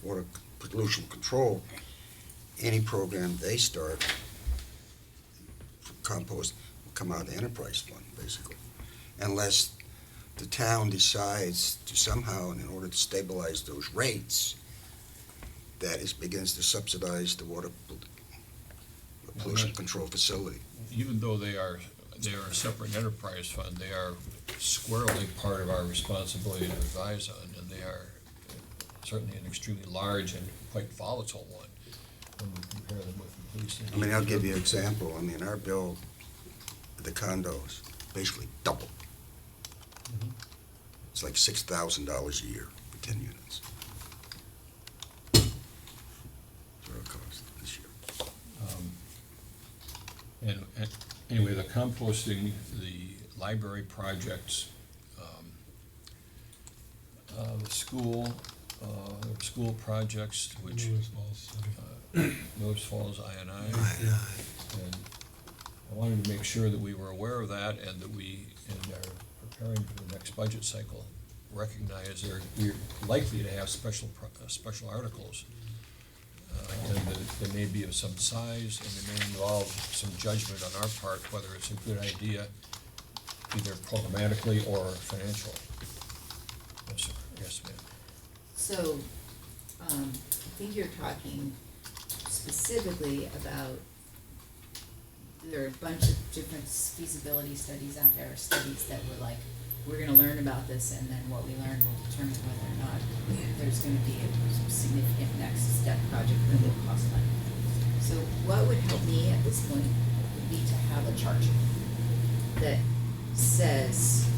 water pollution control, any program they start for compost will come out of the enterprise fund, basically. Unless the town decides to somehow, in order to stabilize those rates, that it begins to subsidize the water pollution control facility. Even though they are a separate enterprise fund, they are squarely part of our responsibility to advise on, and they are certainly an extremely large and quite volatile one when we compare them with the police. and I mean, I'll give you an DPW. example. I mean, our bill, the condos, basically double. It's like $6,000 a year for 10 units. That's what it costs this year. And anyway, the composting, the library projects, the school projects, which, Lewis Falls study. Lewis Falls INI. And I wanted to make sure that we were aware of that and that we, in our preparing for the next budget cycle, recognize we're likely to have special articles. And that they may be of some size and they may involve some judgment on our part whether it's a good idea, either programmatically or financially. Yes, sir. Yes, ma'am. So, I think you're talking specifically about, there are a bunch of different feasibility studies out there, studies that were like, we're gonna learn about this, and then what we learn will determine whether or not there's gonna be a significant next step project that will cost money. So what would help me at this point would be to have a chart that says,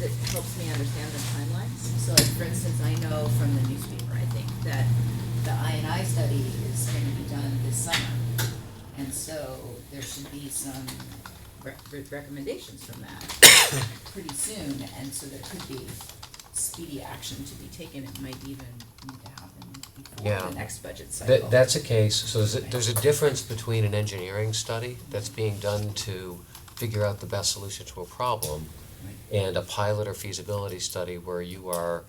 that helps me understand the timelines. So like, for instance, I know from the newspaper, I think, that the INI study is gonna be done this summer. And so there should be some recommendations from that pretty soon, and so there could be speedy action to be taken. It might even need to happen before Yeah. the next budget cycle. That's a case, so there's a difference between an engineering study that's being done to figure out the best solution to a problem and a pilot or feasibility study where you are,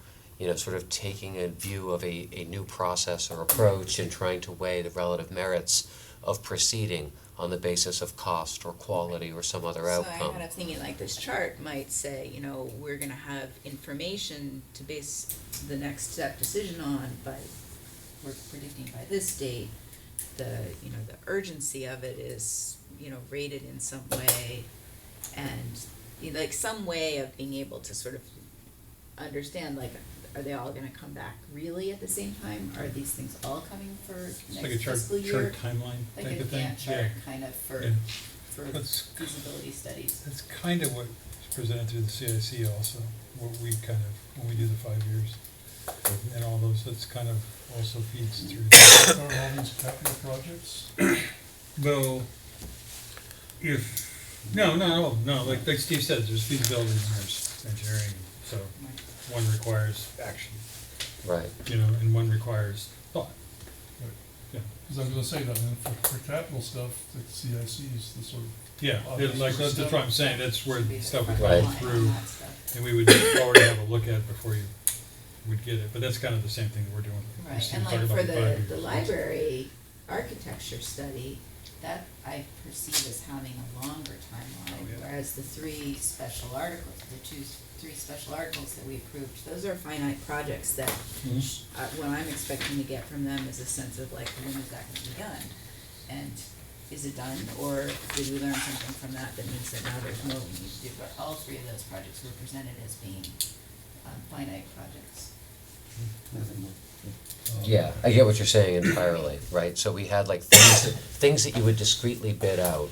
sort of taking a view of a new process or approach and trying to weigh the relative merits of proceeding on the basis of cost or quality or some other So outcome. I'm kind of thinking like this chart might say, we're gonna have information to base the next step decision on, but we're predicting by this date, the urgency of it is, rated in some way, and, like some way of being able to sort of understand, like, are they all gonna come back really at the same time? Are these things all coming for It's like a next chart, fiscal year? chart timeline Like type a of thing. Gantt chart, kind of for That's- feasibility studies. That's kind of what's presented through the CIC also, what we kind of, when we do the 5 years. And all those, that's kind of also feeds through. Are all these capital projects? Well, no, like Steve said, there's feasibility and there's engineering, so one requires action, Right. and one requires thought. Yeah, Because I was gonna say that, and for capital stuff, the CIC is the sort of. yeah, like, that's what I'm saying, that's where stuff would Right. go through, and we would already have a look at it before you would get it, but that's kind of the same thing that we're doing. We're Right, still and talking like about for 5 years. the library architecture study, that I perceive as having a longer timeline, Oh, yeah. whereas the three special articles that we approved, those are finite projects that, what I'm expecting to get from them is a sense of like, when is that gonna be done? And is it done, or did we learn something from that that means that now there's more we need to do? But all three of those projects were presented as being finite projects. Yeah, I get what you're saying entirely, right? So we had like things that you would discreetly bid out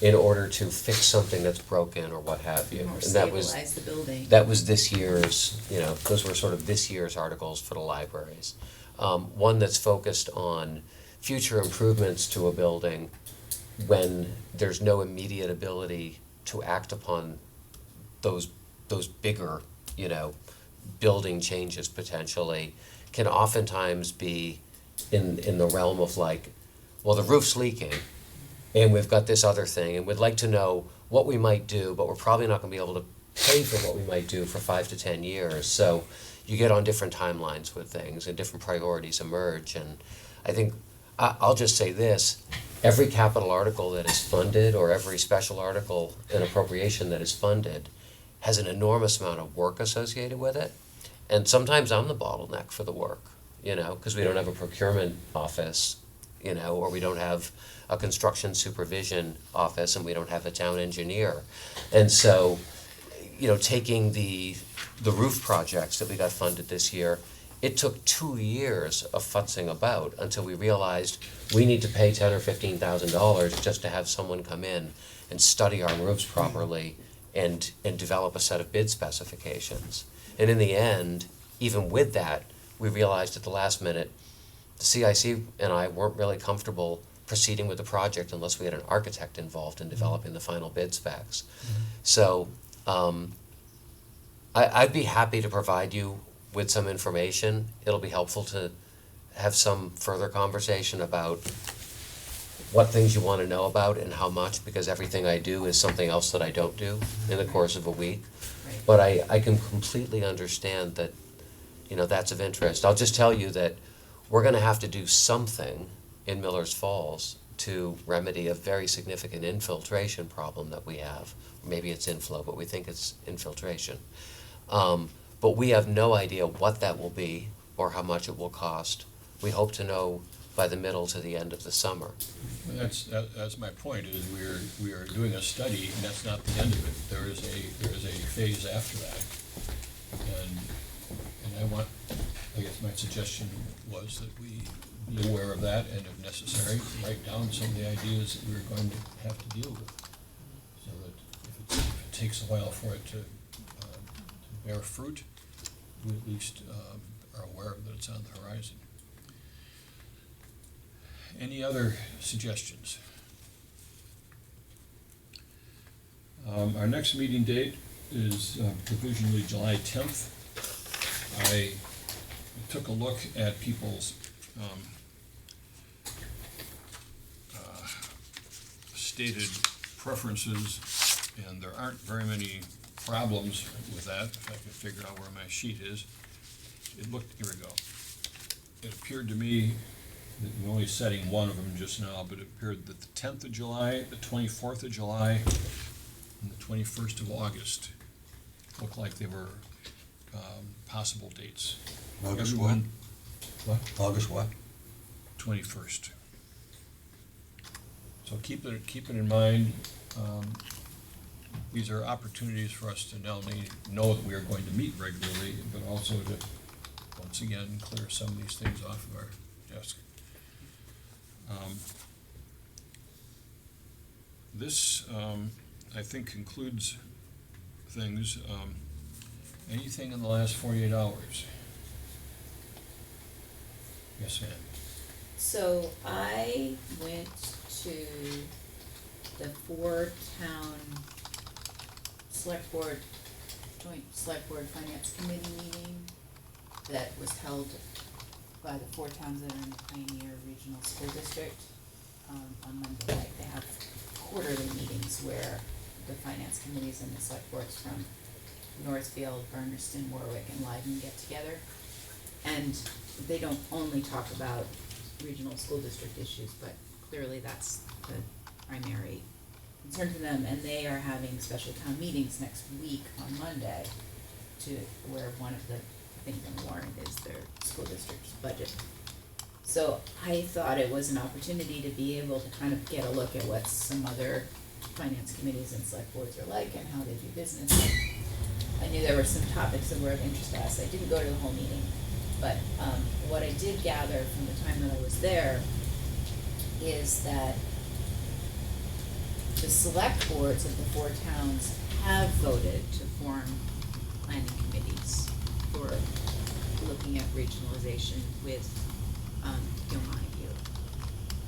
in order to fix something that's broken or what have you. Or And that was, stabilize the building. that was this year's, those were sort of this year's articles for the libraries. One that's focused on future improvements to a building when there's no immediate ability to act upon those bigger, building changes potentially, can oftentimes be in the realm of like, well, the roof's leaking, and we've got this other thing, and we'd like to know what we might do, but we're probably not gonna be able to pay for what we might do for 5 to 10 years. So you get on different timelines with things, and different priorities emerge, and I think, I'll just say this, every capital article that is funded, or every special article and appropriation that is funded, has an enormous amount of work associated with it. And sometimes I'm the bottleneck for the work, because we don't have a procurement office, or we don't have a construction supervision office, and we don't have a town engineer. And so, taking the roof projects that we got funded this year, it took 2 years of futzing about until we realized we need to pay $10,000 or $15,000 just to have someone come in and study our roofs properly and develop a set of bid specifications. And in the end, even with that, we realized at the last minute, the CIC and I weren't really comfortable proceeding with the project unless we had an architect involved in developing the final bid specs. So, I'd be happy to provide you with some information. It'll be helpful to have some further conversation about what things you want to know about and how much, because everything I do is something else that I don't do in the course of a week. Right. But I can completely understand that, that's of interest. I'll just tell you that we're gonna have to do something in Miller's Falls to remedy a very significant infiltration problem that we have. Maybe it's inflow, but we think it's infiltration. But we have no idea what that will be or how much it will cost. We hope to know by the middle to the end of the summer. And that's my point, is we are doing a study, and that's not the end of it. There is a phase after that. And I guess my suggestion was that we be aware of that, and if necessary, write down some of the ideas that we're going to have to deal with. So that if it takes a while for it to bear fruit, we at least are aware that it's on the horizon. Any other suggestions? Our next meeting date is provisionally July 10th. I took a look at people's stated preferences, and there aren't very many problems with that, if I can figure out where my sheet is. It looked, here we go. It appeared to me, that we're only setting one of them just now, but it appeared that the 10th of July, the 24th of July, and the 21st of August looked like they were possible dates. August what? Everyone- What? August what? 21st. So keep it in mind. These are opportunities for us to not only know that we are going to meet regularly, but also to, once again, clear some of these things off of our desk. This, I think, concludes things. Anything in the last 48 hours? Yes, ma'am. So I went to the 4-town select board, joint select board finance committee meeting that was held by the 4 towns that are in the Pioneer Regional School District, on Monday night. They have quarterly meetings where the finance committees and the select boards from Northfield, Berniston, Warwick, and Leiden get together. And they don't only talk about regional school district issues, but clearly that's the primary concern for them. And they are having special town meetings next week on Monday where one of the things on the warrant is their school district's budget. So I thought it was an opportunity to be able to kind of get a look at what some other finance committees and select boards are like and how they do business. I knew there were some topics that were of interest to us. I didn't go to the whole meeting, but what I did gather from the time that I was there is that the select boards of the 4 towns have voted to form planning committees for looking at regionalization with Gilmontague.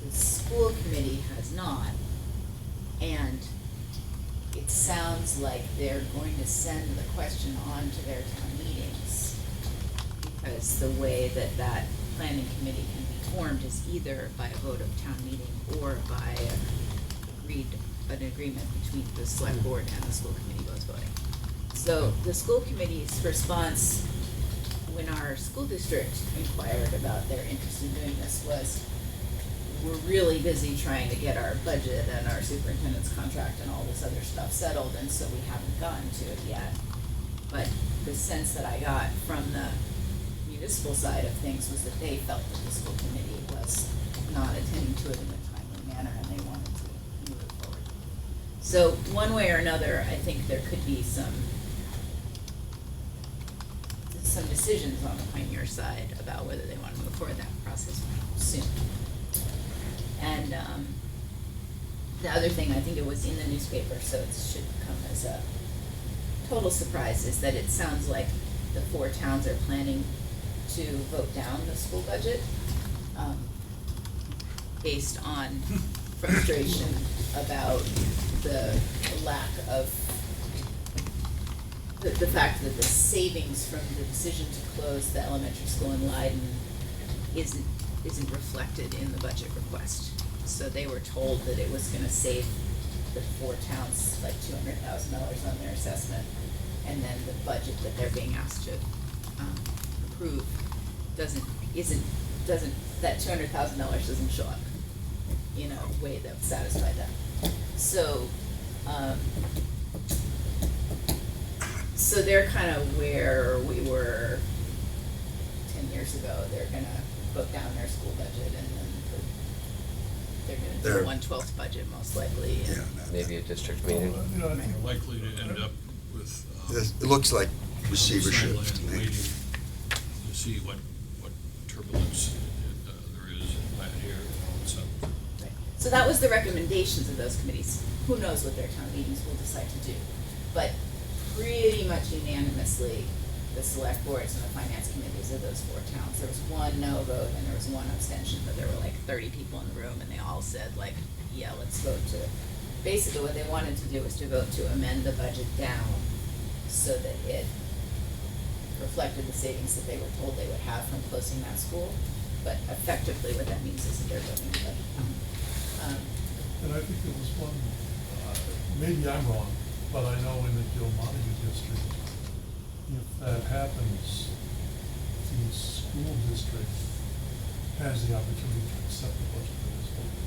The school committee has not, and it sounds like they're going to send the question on to their town meetings, because the way that that planning committee can be formed is either by a vote of town meeting or by an agreement between the select board and the school committee both voting. So the school committee's response when our school district inquired about their interest in doing this was, we're really busy trying to get our budget and our superintendent's contract and all this other stuff settled, and so we haven't gotten to it yet. But the sense that I got from the municipal side of things was that they felt that the school committee was not attending to it in a timely manner, and they wanted to move it forward. So one way or another, I think there could be some decisions on the Pioneer side about whether they want to move forward that process soon. And the other thing, I think it was in the newspaper, so it should come as a total surprise, is that it sounds like the 4 towns are planning to vote down the school budget based on frustration about the lack of the fact that the savings from the decision to close the elementary school in Leiden isn't reflected in the budget request. So they were told that it was gonna save the 4 towns like $200,000 on their assessment, and then the budget that they're being asked to approve that $200,000 doesn't show up in a way that would satisfy them. So so they're kind of where we were 10 years ago. They're gonna vote down their school budget, and then they're gonna do They're- a 1/12 budget most likely. And Maybe a district meeting. You know, I think We're likely to end up with It looks like receivership sideline to me. waiting to see what turbulence there is in Pioneer and all that stuff. Right. So that was the recommendations of those committees. Who knows what their town meetings will decide to do? But pretty much unanimously, the select boards and the finance committees of those 4 towns, there was 1 no vote and there was 1 abstention, but there were like 30 people in the room, and they all said like, yeah, let's vote to. Basically what they wanted to do was to vote to amend the budget down so that it reflected the savings that they were told they would have from closing that school, but effectively what that means is that they're building, but, And I think there was one, maybe I'm wrong, but I know in the Gil Montague district, if that happens, the school district has the opportunity to accept the budget that is voted.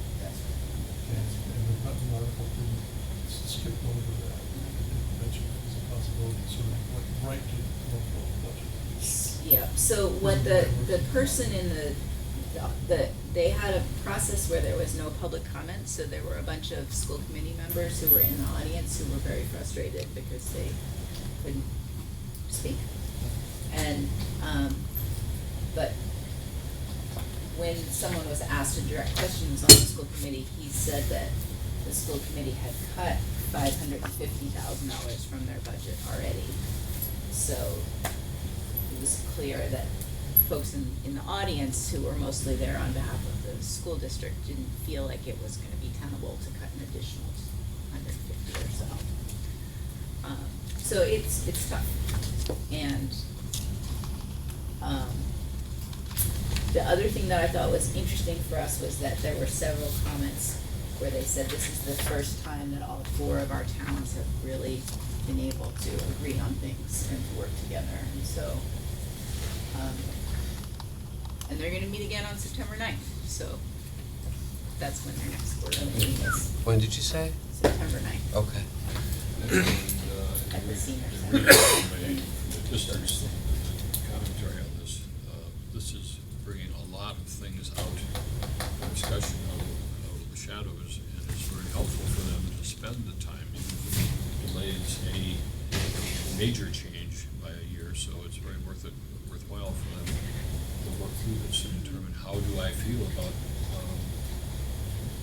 And the Putnam article didn't skip over that. It didn't mention it as a possibility, sort of went right to the local budget. yeah, so what the person in they had a process where there was no public comment, so there were a bunch of school committee members who were in the audience who were very frustrated because they couldn't speak. And, but when someone was asked a direct question, who was on the school committee, he said that the school committee had cut $550,000 from their budget already. So it was clear that folks in the audience who were mostly there on behalf of the school district didn't feel like it was gonna be tenable to cut an additional 150 or so. So it's tough. And, the other thing that I thought was interesting for us was that there were several comments where they said this is the first time that all 4 of our towns have really been able to agree on things and to work together, and so, and they're gonna meet again on September 9th, so that's when their next board meeting is, When did you say? September 9th, Okay. at the senior Agree center. with the district's commentary on this. This is bringing a lot of things out, the discussion of the shadows, and it's very helpful for them to spend the time, even if it delays any major change by a year, so it's very worthwhile for them to work through this and determine how do I feel about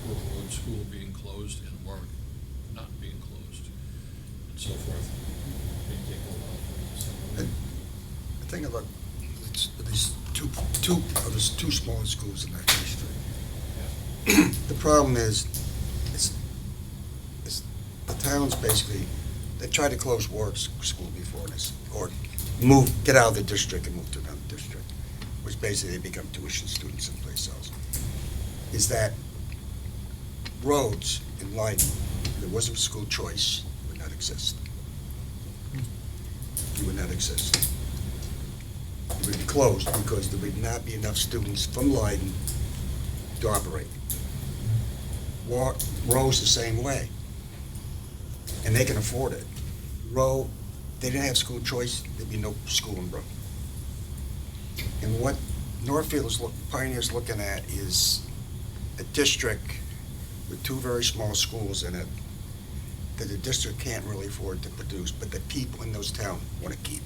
Road School being closed and Warwick not being closed, and so forth. May take a while for them. The thing about, these two smaller schools in that district. The problem is, the towns basically, they tried to close Warwick School before this, or get out of the district and move to another district, which basically they become tuition students someplace else. Is that roads in Leiden, if there wasn't school choice, would not exist. It would not exist. It would be closed because there would not be enough students from Leiden to operate. Row's the same way, and they can afford it. Row, they didn't have school choice, there'd be no school in Brook. And what Northfield Pioneer's looking at is a district with 2 very small schools in it that the district can't really afford to produce, but the people in those towns want to keep.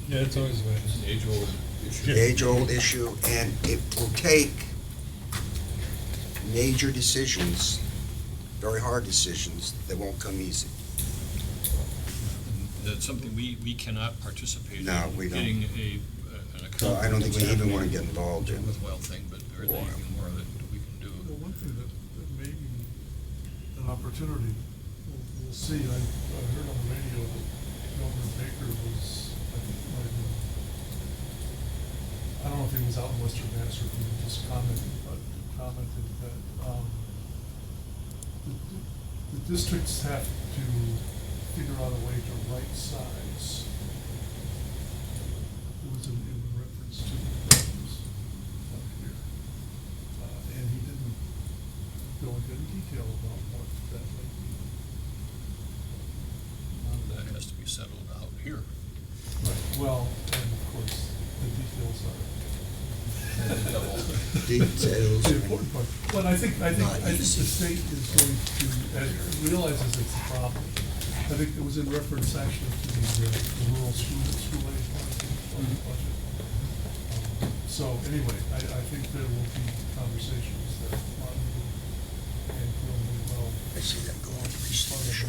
Yeah, it's always the way. It's an age-old issue. The age-old issue, and it will take major decisions, very hard decisions, that won't come easy. That's something we cannot participate in. No, we don't. Getting an account. So I don't think we even want to get involved in it. Worthwhile thing, but there isn't anything more that we can do. Well, one thing that may be an opportunity, we'll see, I heard on the radio that Governor Baker was, I think, I don't know if he was out in Western Mass or if he just commented that, the districts have to figure out a way to right size. It was in reference to the programs up here. And he didn't go into any detail about what that might be. That has to be settled out here. Right, well, and of course, the details are. Details. The important part, but I think Not the easy. state is going to, realizes it's a problem. I think it was in reference actually to the rural school aid budget. So anyway, I think there will be conversations that Martin and Phil may well. I see them going to restructure.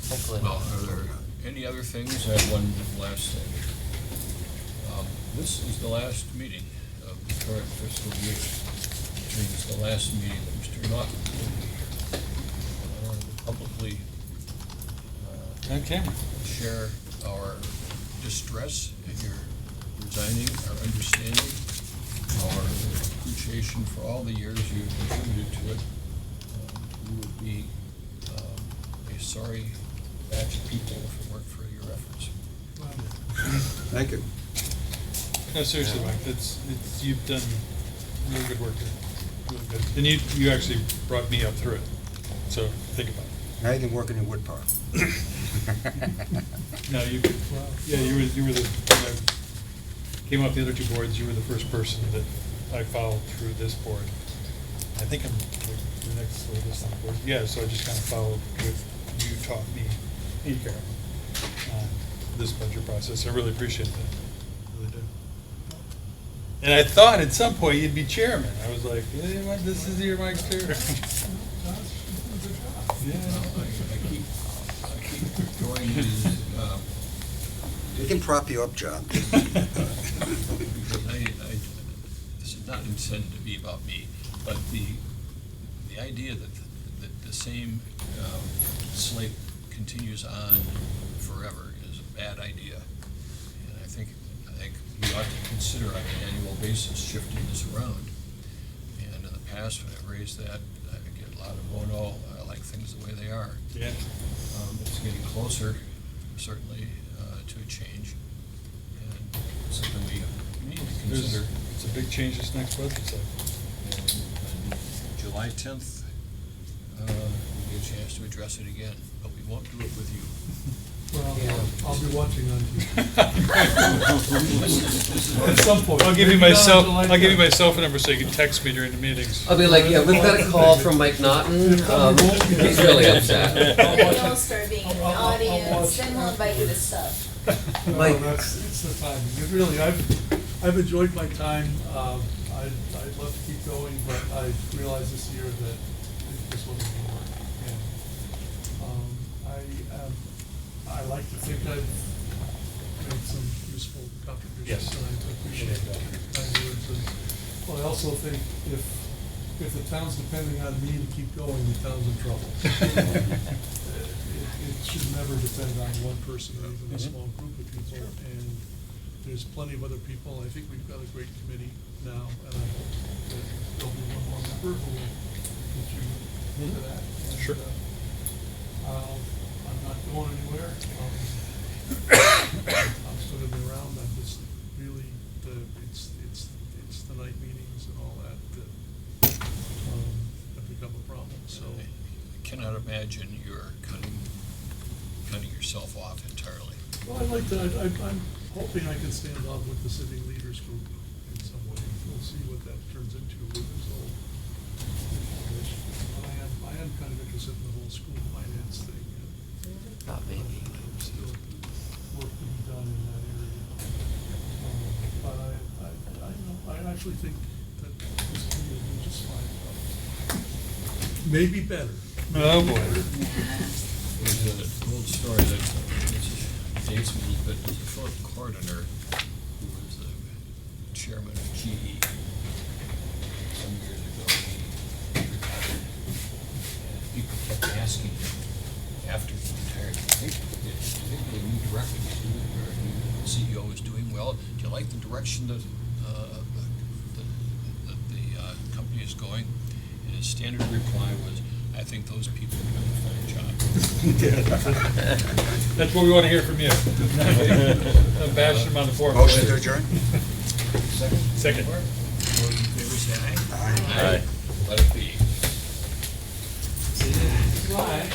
Hopefully. Well, are there any other things? I have one last thing. This is the last meeting of the current fiscal year, which means the last meeting that Mr. Naughton will be here. And I want to publicly On camera. share our distress at your resigning our understanding, our appreciation for all the years you've contributed to it. We would be a sorry batch of people if it weren't for your efforts. Thank you. No, seriously, Mike, you've done really good work here, really good. And you actually brought me up through it, so think about it. Now you can work in the wood pile. No, you were the, when I came off the other two boards, you were the first person that I followed through this board. I think I'm like the next oldest on the board. Yeah, so I just kind of followed what you taught me, and Carol, on this budget process. I really appreciate that, really do. And I thought at some point you'd be chairman. I was like, hey, this is your Mike's turn. Yeah. I keep going to, We can prop you up, John. because this is not intended to be about me, but the idea that the same slate continues on forever is a bad idea. And I think we ought to consider on an annual basis shifting this around. And in the past, when I've raised that, I get a lot of, oh no, I like things the way they are. Yeah. It's getting closer, certainly, to a change, and something we need to consider. It's a big change this next budget cycle. And July 10th, we'll get a chance to address it again, but we won't do it with you. Well, I'll be watching on TV. At some point. I'll give you Maybe my not cell, until I I'll give you die. my cell phone number so you can text me during the meetings. I'll be like, yeah, we've got a call from Mike Naughton, he's really upset. I'll You'll start being in the I'll watch. audience, then we'll invite you to stuff. No, Mike. it's the timing. It really, I've enjoyed my time. I'd love to keep going, but I realized this year that this wasn't gonna work. And I like to think I've made some useful contributions, Yes. and I appreciate that. Kind words. And, well, I also think if the town's depending on me to keep going, the town's in trouble. It should never depend on one person or even a small group of people. And there's plenty of other people. I think we've got a great committee now, and I hope that there'll be one more member who will contribute to that. And, Sure. I'm not going anywhere. I'm still gonna be around. I'm just really, it's the night meetings and all that have become a problem, so. I cannot imagine you're cutting yourself off entirely. Well, I'd like to, I'm hoping I can stand up with the civic leaders group in some way. We'll see what that turns into with this whole issue. But I am kind of interested in the whole school finance thing. Not maybe. There's still work to be done in that area. But I actually think that this committee will do just fine. Maybe better. Oh, boy. There's an old story that dates me a little bit. There's a Philip Cordiner who was the chairman of GE some years ago. He retired. And people kept asking him after he retired, do you think the new director is doing, or the new CEO is doing well? Do you like the direction that the company is going? And his standard reply was, I think those people are doing a fine job. That's what we want to hear from you. Bash them on the floor. Motion to adjourn? Second. All those in favor say aye. Aye. Let it be. Right.